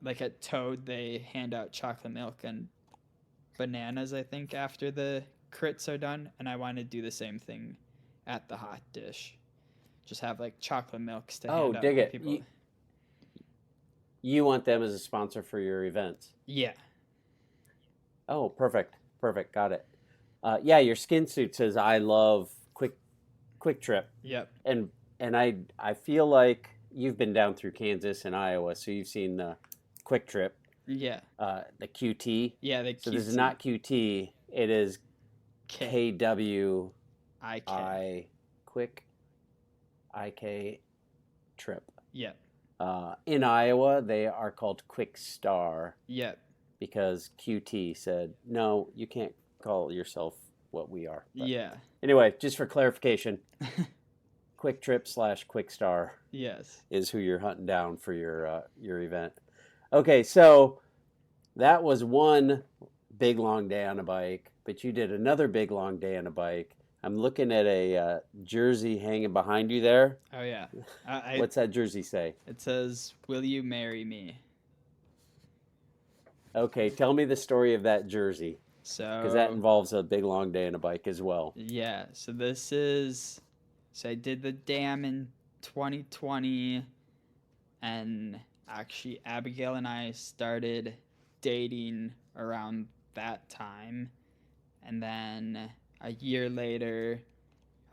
S2: at Toad, they hand out chocolate milk and bananas, I think, after the crits are done, and I want to do the same thing at the hot dish. Just have like chocolate milks to hand out
S1: dig
S2: to
S1: it.
S2: people.
S1: You want them as a sponsor for your events?
S2: Yeah.
S1: Oh, perfect. Got it. Yeah, your skin suit says I love Quick Trip.
S2: Yep.
S1: And I feel like you've been down through Kansas and Iowa, so you've seen the Quick Trip.
S2: Yeah.
S1: The QT.
S2: Yeah, the QT.
S1: So this is not QT. It is KWIK Quick IK Trip.
S2: Yep.
S1: In Iowa, they are called Quick Star.
S2: Yep.
S1: Because QT said, no, you can't call yourself what we are. But
S2: yeah.
S1: Anyway, just for clarification, Quick Trip / Quick Star
S2: Yes.
S1: is who you're hunting down for your event. Okay, so that was one big long day on a bike, but you did another big long day on a bike. I'm looking at a jersey hanging behind you there.
S2: Oh, yeah.
S1: What's that jersey say?
S2: It says, "Will you marry me?"
S1: Okay, tell me the story of that jersey. Because that involves a big long day on a bike as well.
S2: Yeah, so I did the dam in 2020, and actually Abigail and I started dating around that time. And then a year later,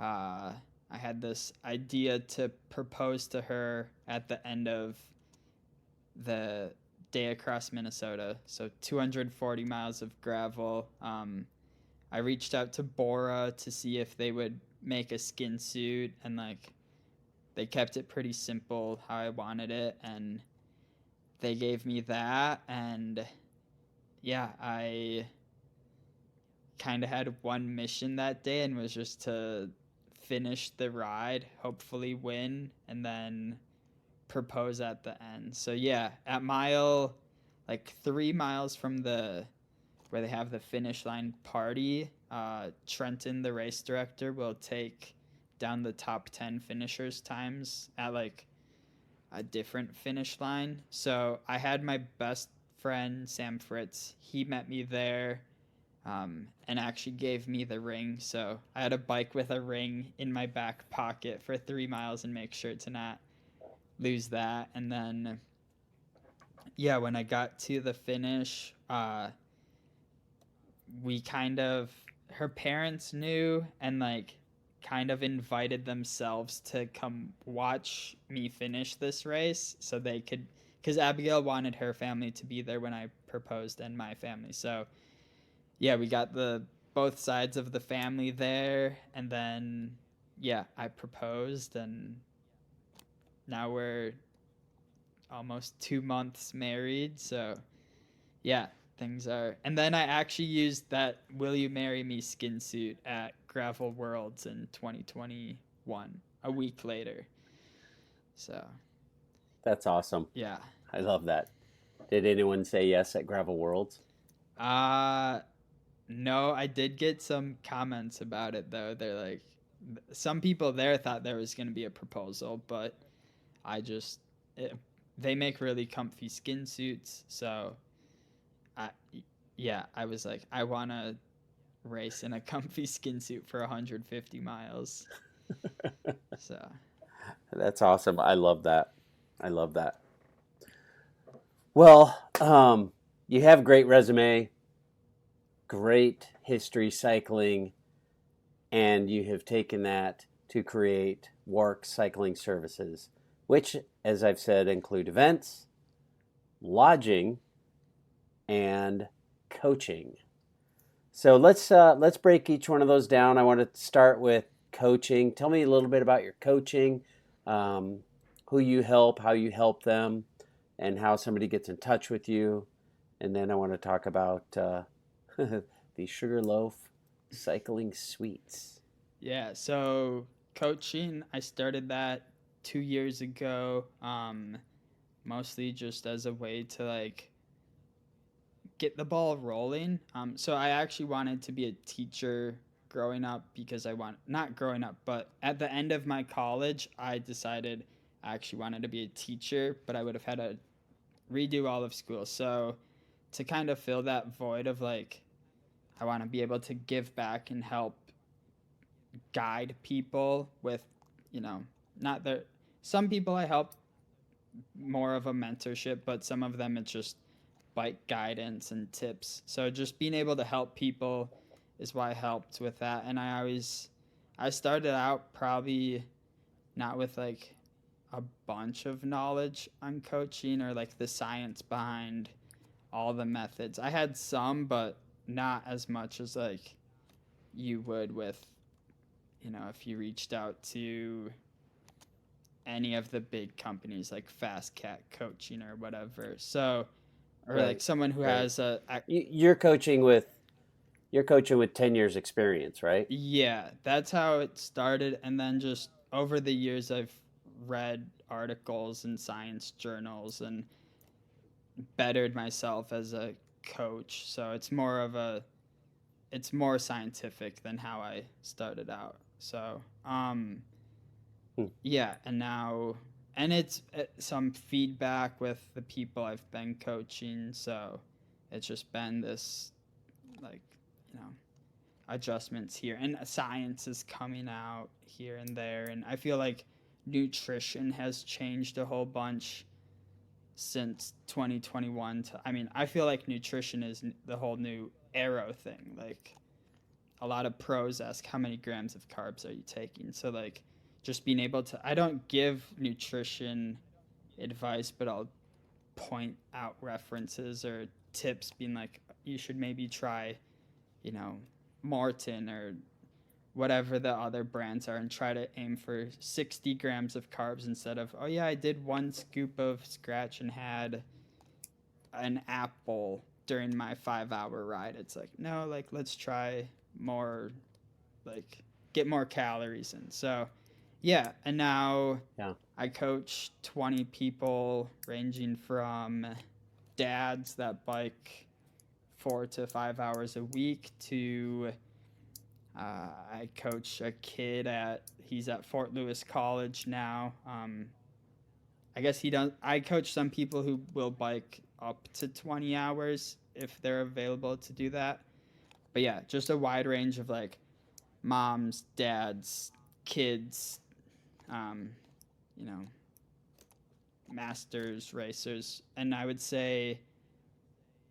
S2: I had this idea to propose to her at the end of the day across Minnesota, so 240 miles of gravel. I reached out to Bora to see if they would make a skin suit, and like they kept it pretty simple how I wanted it, and they gave me that. And yeah, I kind of had one mission that day, and was just to finish the ride, hopefully win, and then propose at the end. So yeah, at mile 3 miles from where they have the finish line party, Trenton, the race director, will take down the top 10 finishers' times at like a different finish line. So I had my best friend Sam Fritz. He met me there, and actually gave me the ring. So I had a bike with a ring in my back pocket for 3 miles and make sure to not lose that. And then yeah, when I got to the finish, we her parents knew, and like kind of invited themselves to come watch me finish this race, so they could, because Abigail wanted her family to be there when I proposed, and my family. So yeah, we got both sides of the family there, and then yeah, I proposed, and now we're almost 2 months married. So yeah, things are. And then I actually used that "Will you marry me" skin suit at Gravel Worlds in 2021, a week later. So
S1: that's awesome.
S2: Yeah.
S1: I love that. Did anyone say yes at Gravel Worlds?
S2: No, I did get some comments about it though. They're like, some people there thought there was going to be a proposal, but they make really comfy skin suits. So I was like, I want to race in a comfy skin suit for 150 miles. So
S1: that's awesome. I love that. Well, you have a great resume. great history cycling, and you have taken that to create Wark Cycling Services, which, as I've said, include events, lodging, and coaching. So let's break each one of those down. I want to start with coaching. Tell me a little bit about your coaching, who you help, how you help them, and how somebody gets in touch with you. And then I want to talk about the Sugarloaf Cycling Suites.
S2: Yeah, so coaching, I started that 2 years ago, mostly just as a way to like get the ball rolling. So I actually wanted to be a teacher growing up because not growing up, but at the end of my college, I decided I actually wanted to be a teacher, but I would have had to redo all of school. So to kind of fill that void of like, I want to be able to give back and help guide people with, not their, some people I help more of a mentorship, but some of them it's just bike guidance and tips. So just being able to help people is why I helped with that. And I started out probably not with like a bunch of knowledge on coaching or like the science behind all the methods. I had some, but not as much as like you would with, if you reached out to any of the big companies like Fast Cat Coaching or whatever. So, or
S1: Right,
S2: like someone who
S1: right.
S2: has
S1: You're coaching with 10 years experience, right?
S2: yeah, that's how it started. And then just over the years, I've read articles in science journals and bettered myself as a coach. So it's more scientific than how I started out. So,
S1: Hmm.
S2: yeah, and it's some feedback with the people I've been coaching. So it's just been this, like, you know, adjustments here. And science is coming out here and there. And I feel like nutrition has changed a whole bunch since 2021. I feel like nutrition is the whole new arrow thing. Like, a lot of pros ask how many grams of carbs are you taking, so like just being able to, I don't give nutrition advice, but I'll point out references or tips being like you should maybe try, you know Martin or whatever the other brands are, and try to aim for 60 grams of carbs instead of, oh yeah, I did one scoop of scratch and had an apple during my 5 hour ride. It's like, no, like let's try more, like get more calories in. So yeah, and now
S1: Yeah.
S2: I coach 20 people ranging from dads that bike 4 to 5 hours a week to I coach a kid he's at Fort Lewis College now. I guess he does. I coach some people who will bike up to 20 hours if they're available to do that. But yeah, just a wide range of like moms, dads, kids, um, you know, masters, racers. And I would say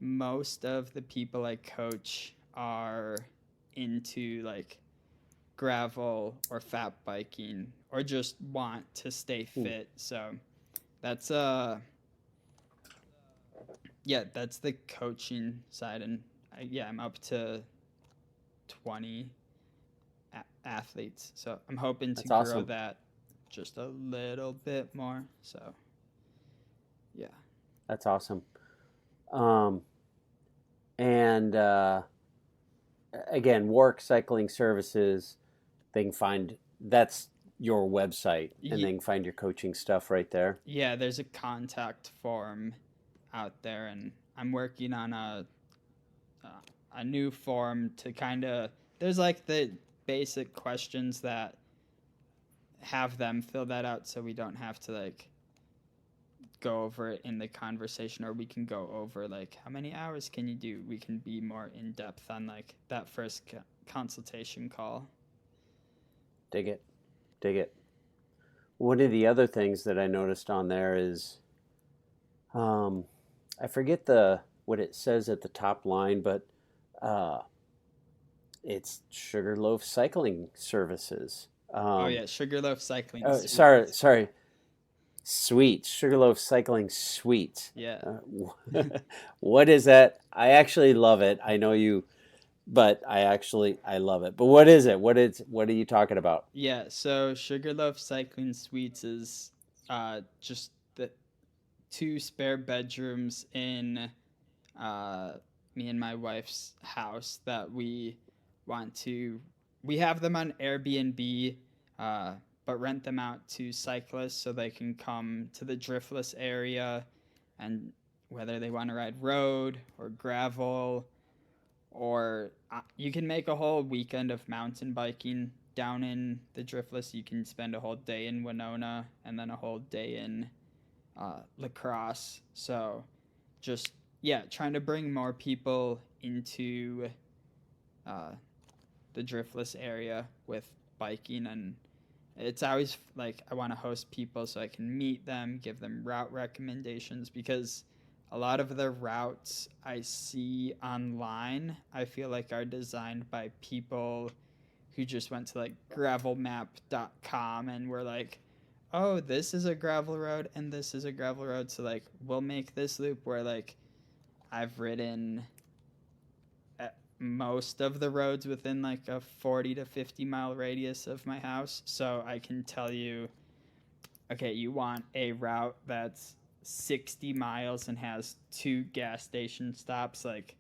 S2: most of the people I coach are into like gravel or fat biking or just want to stay
S1: Hmm.
S2: fit. So that's yeah, that's the coaching side. And yeah, I'm up to 20 athletes. So I'm hoping to
S1: That's
S2: grow
S1: awesome.
S2: that just a little bit more. So yeah.
S1: That's awesome. Um, and again, Wark Cycling Services, they can find that's your website, and they can find your coaching stuff right there.
S2: Yeah, there's a contact form out there, and I'm working on a new form to kind of, there's like the basic questions that have them fill that out so we don't have to like go over it in the conversation, or we can go over like how many hours can you do. We can be more in depth on like that first consultation call.
S1: Dig it, dig it. One of the other things that I noticed on there is, I forget what it says at the top line, but Uh, it's Sugarloaf Cycling Services.
S2: Oh yeah, Sugarloaf Cycling
S1: Oh, sorry,
S2: Suites.
S1: sorry. Suites, Sugarloaf Cycling Suites.
S2: Yeah.
S1: What is that? I actually love it. I know you, but I love it. But what is it? What are you talking about?
S2: Yeah, so Sugarloaf Cycling Suites is just the two spare bedrooms in uh, me and my wife's house that want to. We have them on Airbnb, uh, but rent them out to cyclists so they can come to the driftless area, and whether they want to ride road or gravel, or you can make a whole weekend of mountain biking down in the driftless. You can spend a whole day in Winona and then a whole day in Lacrosse. So just yeah, trying to bring more people into uh, the driftless area with biking, and it's always like I want to host people so I can meet them, give them route recommendations, because a lot of the routes I see online I feel like are designed by people who just went to like gravelmap.com and were like, oh, this is a gravel road and this is a gravel road, so like we'll make this loop where like I've ridden at most of the roads within like a 40 to 50 mile radius of my house. So I can tell you, okay, you want a route that's 60 miles and has two gas station stops. Like,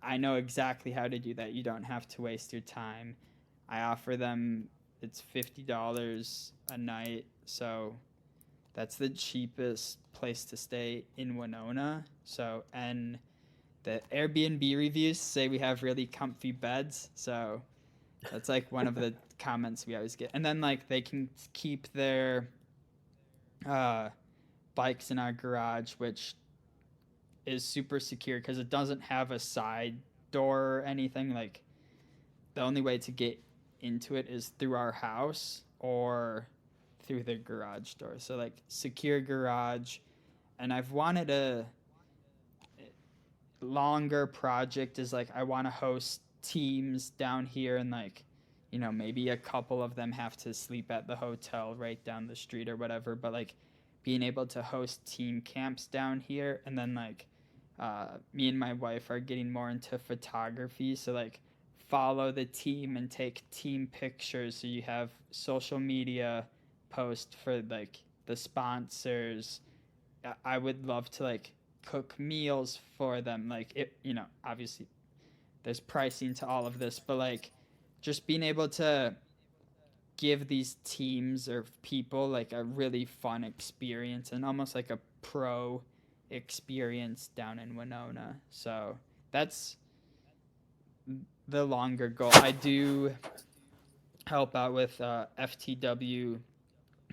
S2: I know exactly how to do that. You don't have to waste your time. I offer them, it's $50 a night. So that's the cheapest place to stay in Winona. So, and the Airbnb reviews say we have really comfy beds, so that's like one of the comments we always get. And then like they can keep their uh, bikes in our garage, which is super secure because it doesn't have a side door or anything. Like the only way to get into it is through our house or through the garage door. So like secure garage, and I've wanted a longer project is like I want to host teams down here, and like maybe a couple of them have to sleep at the hotel right down the street or whatever, but like being able to host team camps down here, and then like me and my wife are getting more into photography, so like follow the team and take team pictures so you have social media post for like the sponsors. I would love to like cook meals for them. Like it, obviously there's pricing to all of this, but like just being able to give these teams or people like a really fun experience and almost like a pro experience down in Winona. So that's the longer goal. I do help out with FTW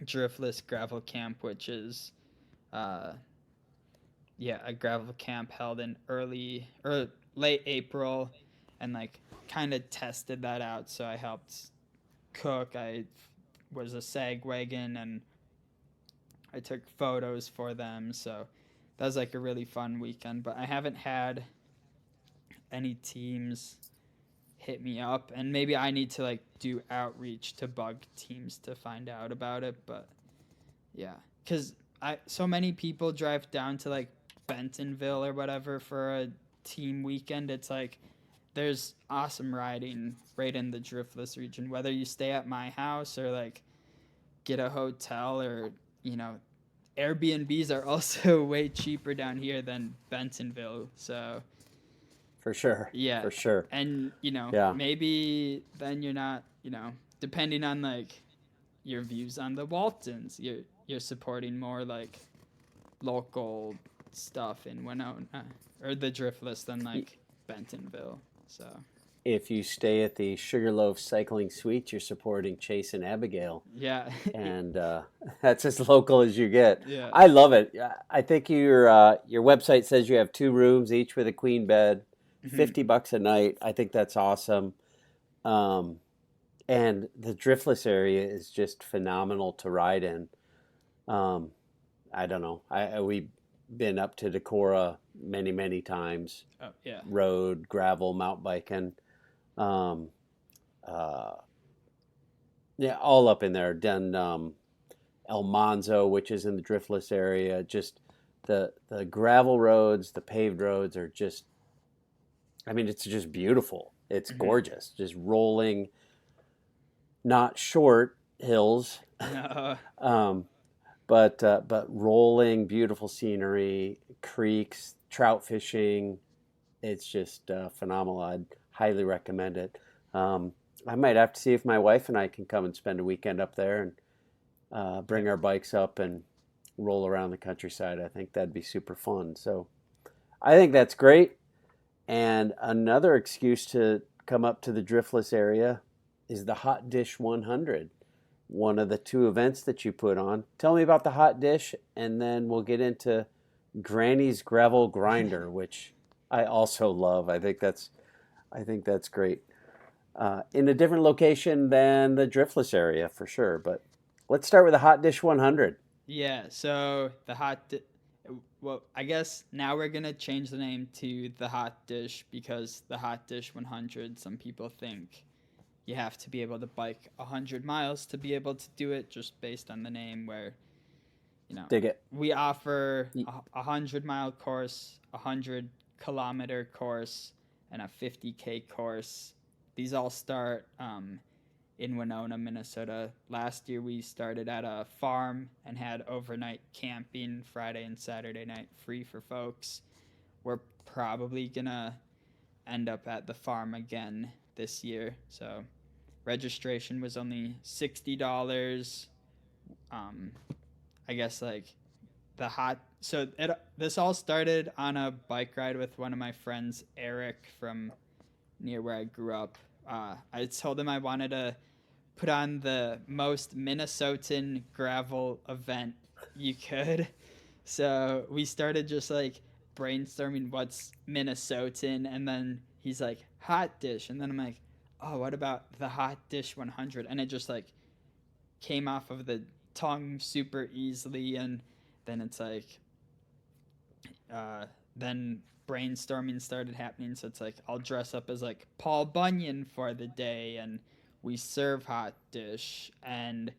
S2: Driftless Gravel Camp, which is uh, a gravel camp held in early or late April, and like kind of tested that out. So I helped cook. I was a sag wagon and I took photos for them. So that was like a really fun weekend. But I haven't had any teams hit me up, and maybe I need to like do outreach to bug teams to find out about it. But yeah, because so many people drive down to like Bentonville or whatever for a team weekend. It's like there's awesome riding right in the driftless region, whether you stay at my house or like get a hotel, or Airbnbs are also way cheaper down here than Bentonville. So
S1: For sure.
S2: yeah,
S1: For sure.
S2: and
S1: Yeah.
S2: maybe then you're not, depending on like your views on the Waltons, you're supporting more like local stuff in Winona or the Driftless than like Bentonville. So
S1: If you stay at the Sugarloaf Cycling Suite, you're supporting Chase and Abigail,
S2: yeah,
S1: and that's as local as you get.
S2: yeah,
S1: I love it. I think your website says you have 2 rooms, each with a queen bed,
S2: hmm
S1: $50 a night. I think that's awesome. Um, and the driftless area is just phenomenal to ride in. Um, I don't know. been up to Decorah many, many times.
S2: Oh yeah.
S1: Road, gravel, mountain biking. Um, uh, yeah, all up in there. Done El Monzo, which is in the Driftless area. Just the gravel roads, the paved roads are just. I mean, it's just beautiful. It's
S2: Hmm.
S1: gorgeous. Just rolling, not short hills,
S2: No.
S1: um, but rolling, beautiful scenery, creeks, trout fishing. It's just phenomenal. I'd highly recommend it. Um, I might have to see if my wife and I can come and spend a weekend up there and
S2: Yeah.
S1: bring our bikes up and roll around the countryside. I think that'd be super fun. So I think that's great. And another excuse to come up to the Driftless area is the Hot Dish 100, one of the two events that you put on. Tell me about the Hot Dish, and then we'll get into Granny's Gravel Grinder, which I also love. I think that's great. In a different location than the Driftless area for sure, but let's start with the Hot Dish 100.
S2: Yeah, so well, I guess now we're gonna change the name to the Hot Dish because the Hot Dish 100. Some people think you have to be able to bike 100 miles to be able to do it, just based on the name. Where you know
S1: Dig it.
S2: we offer a 100-mile course, 100-kilometer course, and a 50K course. These all start in Winona, Minnesota. Last year we started at a farm and had overnight camping Friday and Saturday night free for folks. We're probably gonna end up at the farm again this year. So registration was only $60. Um, I guess like the hot. So this all started on a bike ride with one of my friends, Eric, from near where I grew up. I told him I wanted to put on the most Minnesotan gravel event you could. So we started just like brainstorming what's Minnesotan, and then he's like hot dish, and then I'm like, oh, what about the hot dish 100? And it just like came off of the tongue super easily, and then it's like, uh, then brainstorming started happening. So it's like I'll dress up as like Paul Bunyan for the day, and we serve hot dish and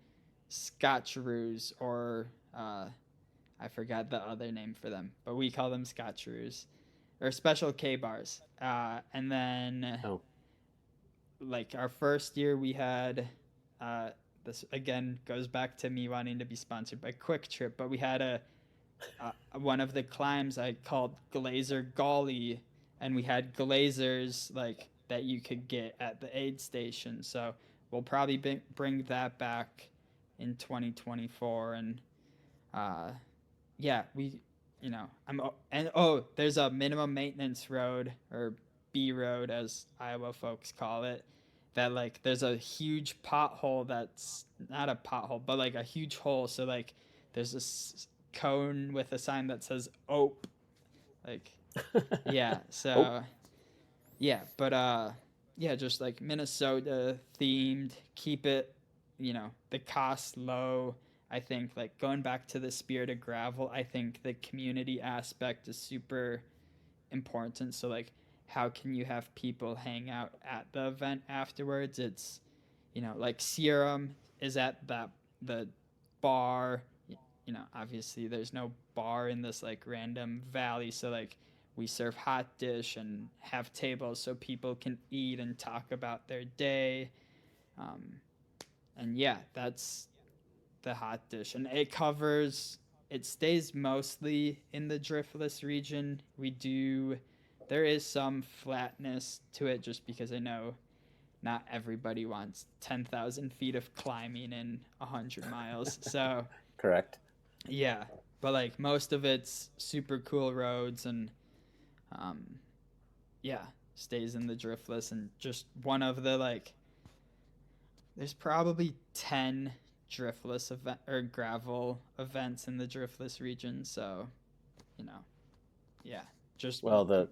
S2: scotcheroos, or I forgot the other name for them, but we call them scotcheroos or special K bars. And then
S1: Oh,
S2: like our first year we had this again goes back to me wanting to be sponsored by Quick Trip, but we had a one of the climbs I called Glazer Golly, and we had glazers like that you could get at the aid station. So we'll probably bring that back in 2024, and uh, yeah, we, and oh, there's a minimum maintenance road, or B road as Iowa folks call it. That like there's a huge pothole that's not a pothole, but like a huge hole. So like there's this cone with a sign that says "Ope." Like, yeah.
S1: oh,
S2: So yeah, but yeah, just like Minnesota themed. Keep it, the cost low. I think like going back to the spirit of gravel, I think the community aspect is super important. So like how can you have people hang out at the event afterwards? It's, like Serum is at the bar. Obviously there's no bar in this like random valley, so like we serve hot dish and have tables so people can eat and talk about their day. Um, and yeah, that's the hot dish, and it stays mostly in the driftless region. There is some flatness to it just because I know not everybody wants 10,000 feet of climbing in 100 miles. So
S1: correct.
S2: yeah, but like most of it's super cool roads, and um, yeah, stays in the driftless, and just one of the like there's probably 10 driftless event or gravel events in the driftless region. So, you know, yeah, just
S1: Well, the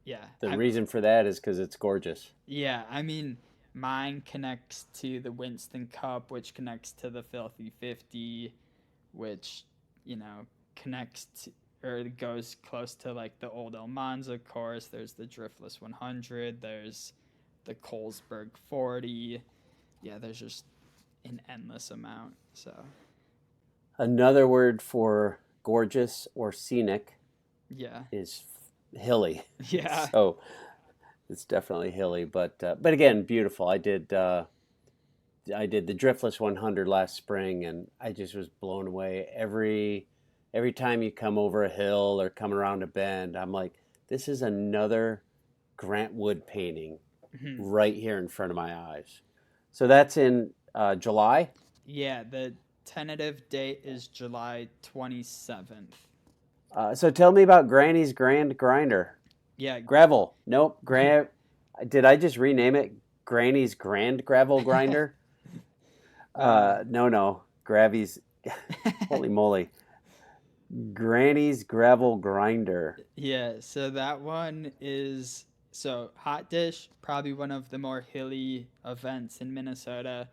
S2: yeah,
S1: the reason for that is because it's gorgeous.
S2: yeah. I mean, mine connects to the Winston Cup, which connects to the Filthy 50, which connects to, or goes close to like the old El Monza course. There's the Driftless 100. There's the Colesberg 40. Yeah, there's just an endless amount. So
S1: Another word for gorgeous or scenic
S2: yeah,
S1: is hilly.
S2: yeah,
S1: So it's definitely hilly, but again, beautiful. I did the Driftless 100 last spring, and I just was blown away. Every time you come over a hill or come around a bend, I'm like, this is another Grant Wood painting
S2: mhm.
S1: right here in front of my eyes. So that's in July.
S2: Yeah. The tentative date is July 27th.
S1: So tell me about Granny's Grand Grinder.
S2: Yeah.
S1: Gravel. Nope. Did I just rename it Granny's Grand Gravel Grinder?
S2: uh,
S1: No. Gravy's. Holy moly. Granny's Gravel Grinder.
S2: yeah. So that one is so Hot Dish, probably one of the more hilly events in Minnesota.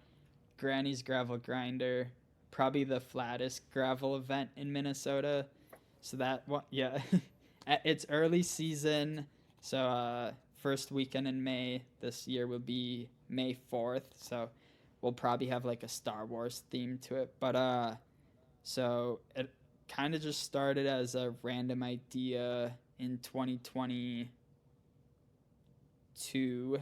S2: Granny's Gravel Grinder, probably the flattest gravel event in Minnesota. So that one, yeah, it's early season. So first weekend in May this year will be May 4th. So we'll probably have like a Star Wars theme to it. But so it kind of just started as a random idea in 2022.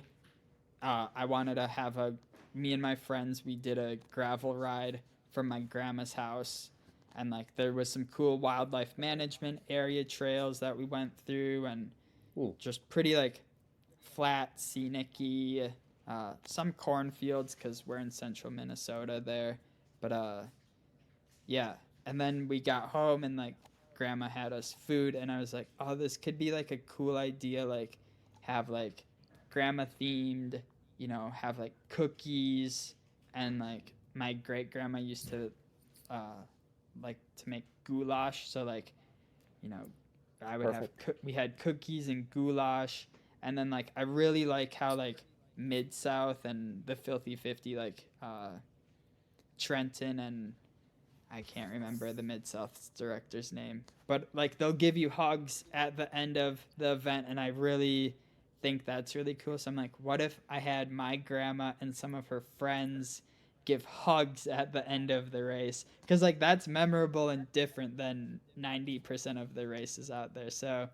S2: I wanted to have a me and my friends, we did a gravel ride from my grandma's house, and like there was some cool wildlife management area trails that we went through, and
S1: Ooh,
S2: just pretty like flat scenic-y, some cornfields because we're in central Minnesota there. But yeah, and then we got home and like grandma had us food, and I was like, oh, this could be like a cool idea, like have like grandma themed, have like cookies, and like my great grandma used to uh like to make goulash, so like, you know, I would have
S1: perfect.
S2: we had cookies and goulash, and then like I really like how like Mid South and the Filthy 50, like Trenton and I can't remember the Mid South's director's name, but like they'll give you hugs at the end of the event, and I really think that's really cool. So I'm like, what if I had my grandma and some of her friends give hugs at the end of the race? Because like that's memorable and different than 90% of the races out there. So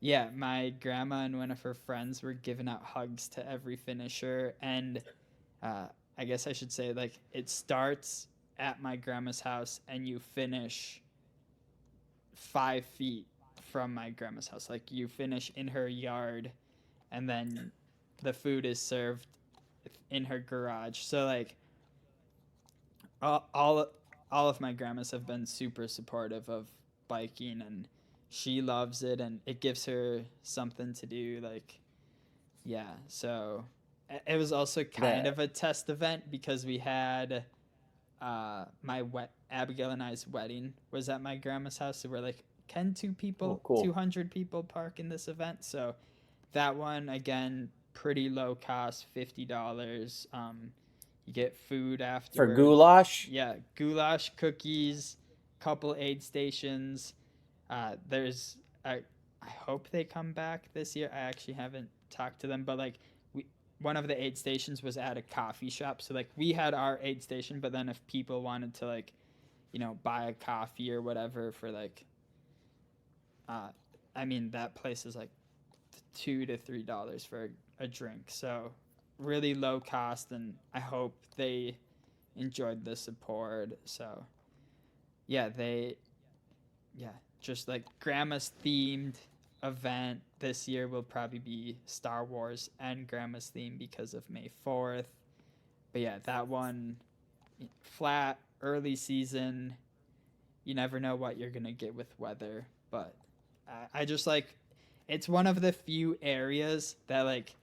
S2: yeah, my grandma and one of her friends were giving out hugs to every finisher, and uh, I guess I should say like it starts at my grandma's house and you finish 5 feet from my grandma's house. Like you finish in her yard, and then the food is served in her garage. So like all all, all of my grandmas have been super supportive of biking, and she loves it, and it gives her something to do. Like yeah, so it was also kind
S1: That
S2: of a test event because we had my Abigail and I's wedding was at my grandma's house. So we're like, can
S1: oh cool.
S2: 200 people park in this event? So that one again, pretty low cost, $50. You get food
S1: For
S2: afterwards.
S1: goulash,
S2: Yeah, goulash, cookies, couple aid stations. There's I hope they come back this year. I actually haven't talked to them, but like we one of the aid stations was at a coffee shop. So like we had our aid station, but then if people wanted to like, buy a coffee or whatever for like uh I mean that place is like $2 to $3 for a drink. So really low cost, and I hope they enjoyed the support. So yeah, yeah, just like grandma's themed event this year will probably be Star Wars and grandma's theme because of May 4th. But yeah, that one, flat, early season. You never know what you're going to get with weather. But I just like, it's one of the few areas that like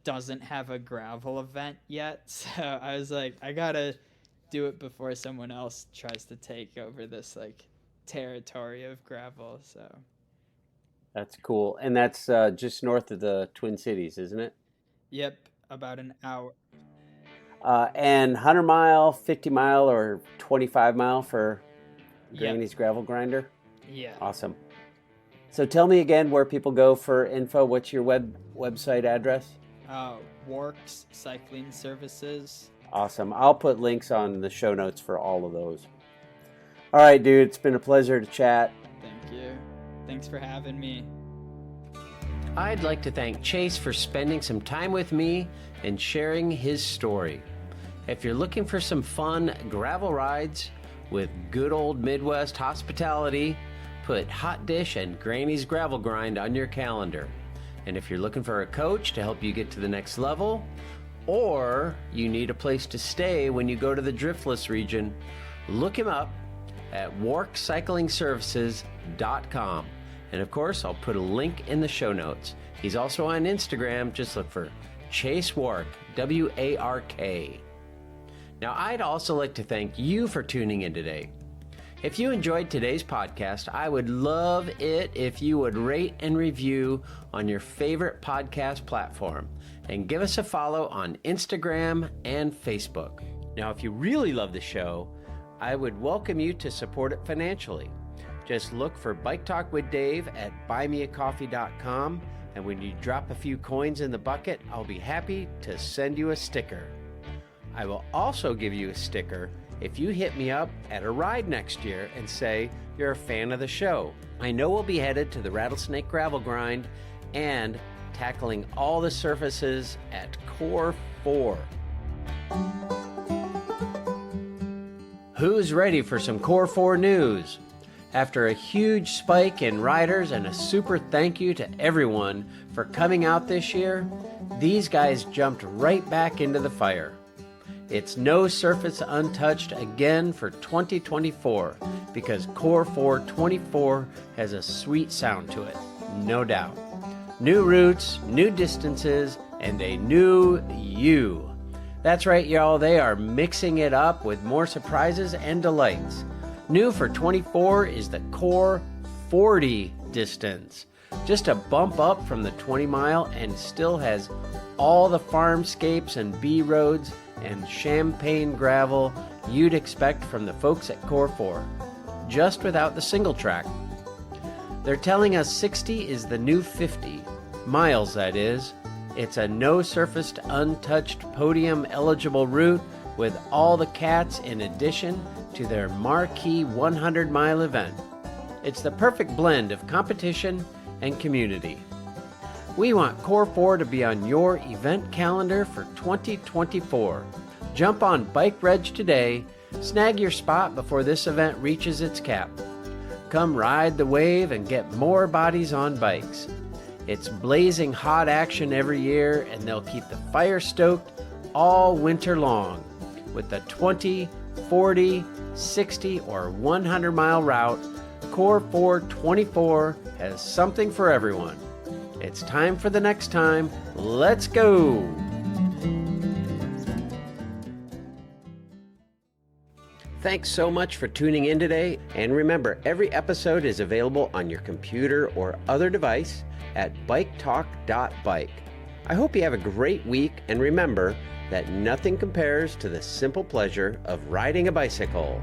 S2: doesn't have a gravel event yet. So I was like, I got to do it before someone else tries to take over this like territory of gravel. So
S1: that's cool, and that's just north of the Twin Cities, isn't it?
S2: yep, about an hour.
S1: And 100 mile, 50 mile, or 25 mile for
S2: Yep,
S1: Granny's Gravel Grinder.
S2: Yeah.
S1: Awesome. So tell me again where people go for info. What's your website address?
S2: Wark's Cycling Services.
S1: Awesome. I'll put links on the show notes for all of those. All right, dude. It's been a pleasure to chat.
S2: Thank you. Thanks for having me.
S1: I'd like to thank Chase for spending some time with me and sharing his story. If you're looking for some fun gravel rides with good old Midwest hospitality, put Hot Dish and Granny's Gravel Grind on your calendar. And if you're looking for a coach to help you get to the next level, or you need a place to stay when you go to the Driftless region, look him up at warkcyclingservices.com. And of course, I'll put a link in the show notes. He's also on Instagram. Just look for Chase Wark, W-A-R-K. Now, I'd also like to thank you for tuning in today. If you enjoyed today's podcast, I would love it if you would rate and review on your favorite podcast platform and give us a follow on Instagram and Facebook. Now, if you really love the show, I would welcome you to support it financially. Just look for Bike Talk with Dave at buymeacoffee.com, and when you drop a few coins in the bucket, I'll be happy to send you a sticker. I will also give you a sticker if you hit me up at a ride next year and say you're a fan of the show. I know we'll be headed to the Rattlesnake Gravel Grind and tackling all the surfaces at Core 4. Who's ready for some Core 4 news? After a huge spike in riders and a super thank you to everyone for coming out this year, these guys jumped right back into the fire. It's no surface untouched again for 2024 because Core 424 has a sweet sound to it, no doubt. New routes, new distances, and a new you. That's right, y'all, they are mixing it up with more surprises and delights. New for 24 is the Core 40 distance. Just a bump up from the 20 mile and still has all the farmscapes and B roads and champagne gravel you'd expect from the folks at Core 4, just without the single track. They're telling us 60 is the new 50, miles that is. It's a no-surfaced, untouched, podium-eligible route with all the cats in addition to their marquee 100-mile event. It's the perfect blend of competition and community. We want Core 4 to be on your event calendar for 2024. Jump on Bike Reg today, snag your spot before this event reaches its cap. Come ride the wave and get more bodies on bikes. It's blazing hot action every year, and they'll keep the fire stoked all winter long with the 20, 40, 60, or 100-mile route. Core 424 has something for everyone. It's time for the next time. Let's go! Thanks so much for tuning in today. And remember, every episode is available on your computer or other device at biketalk.bike. I hope you have a great week, and remember that nothing compares to the simple pleasure of riding a bicycle.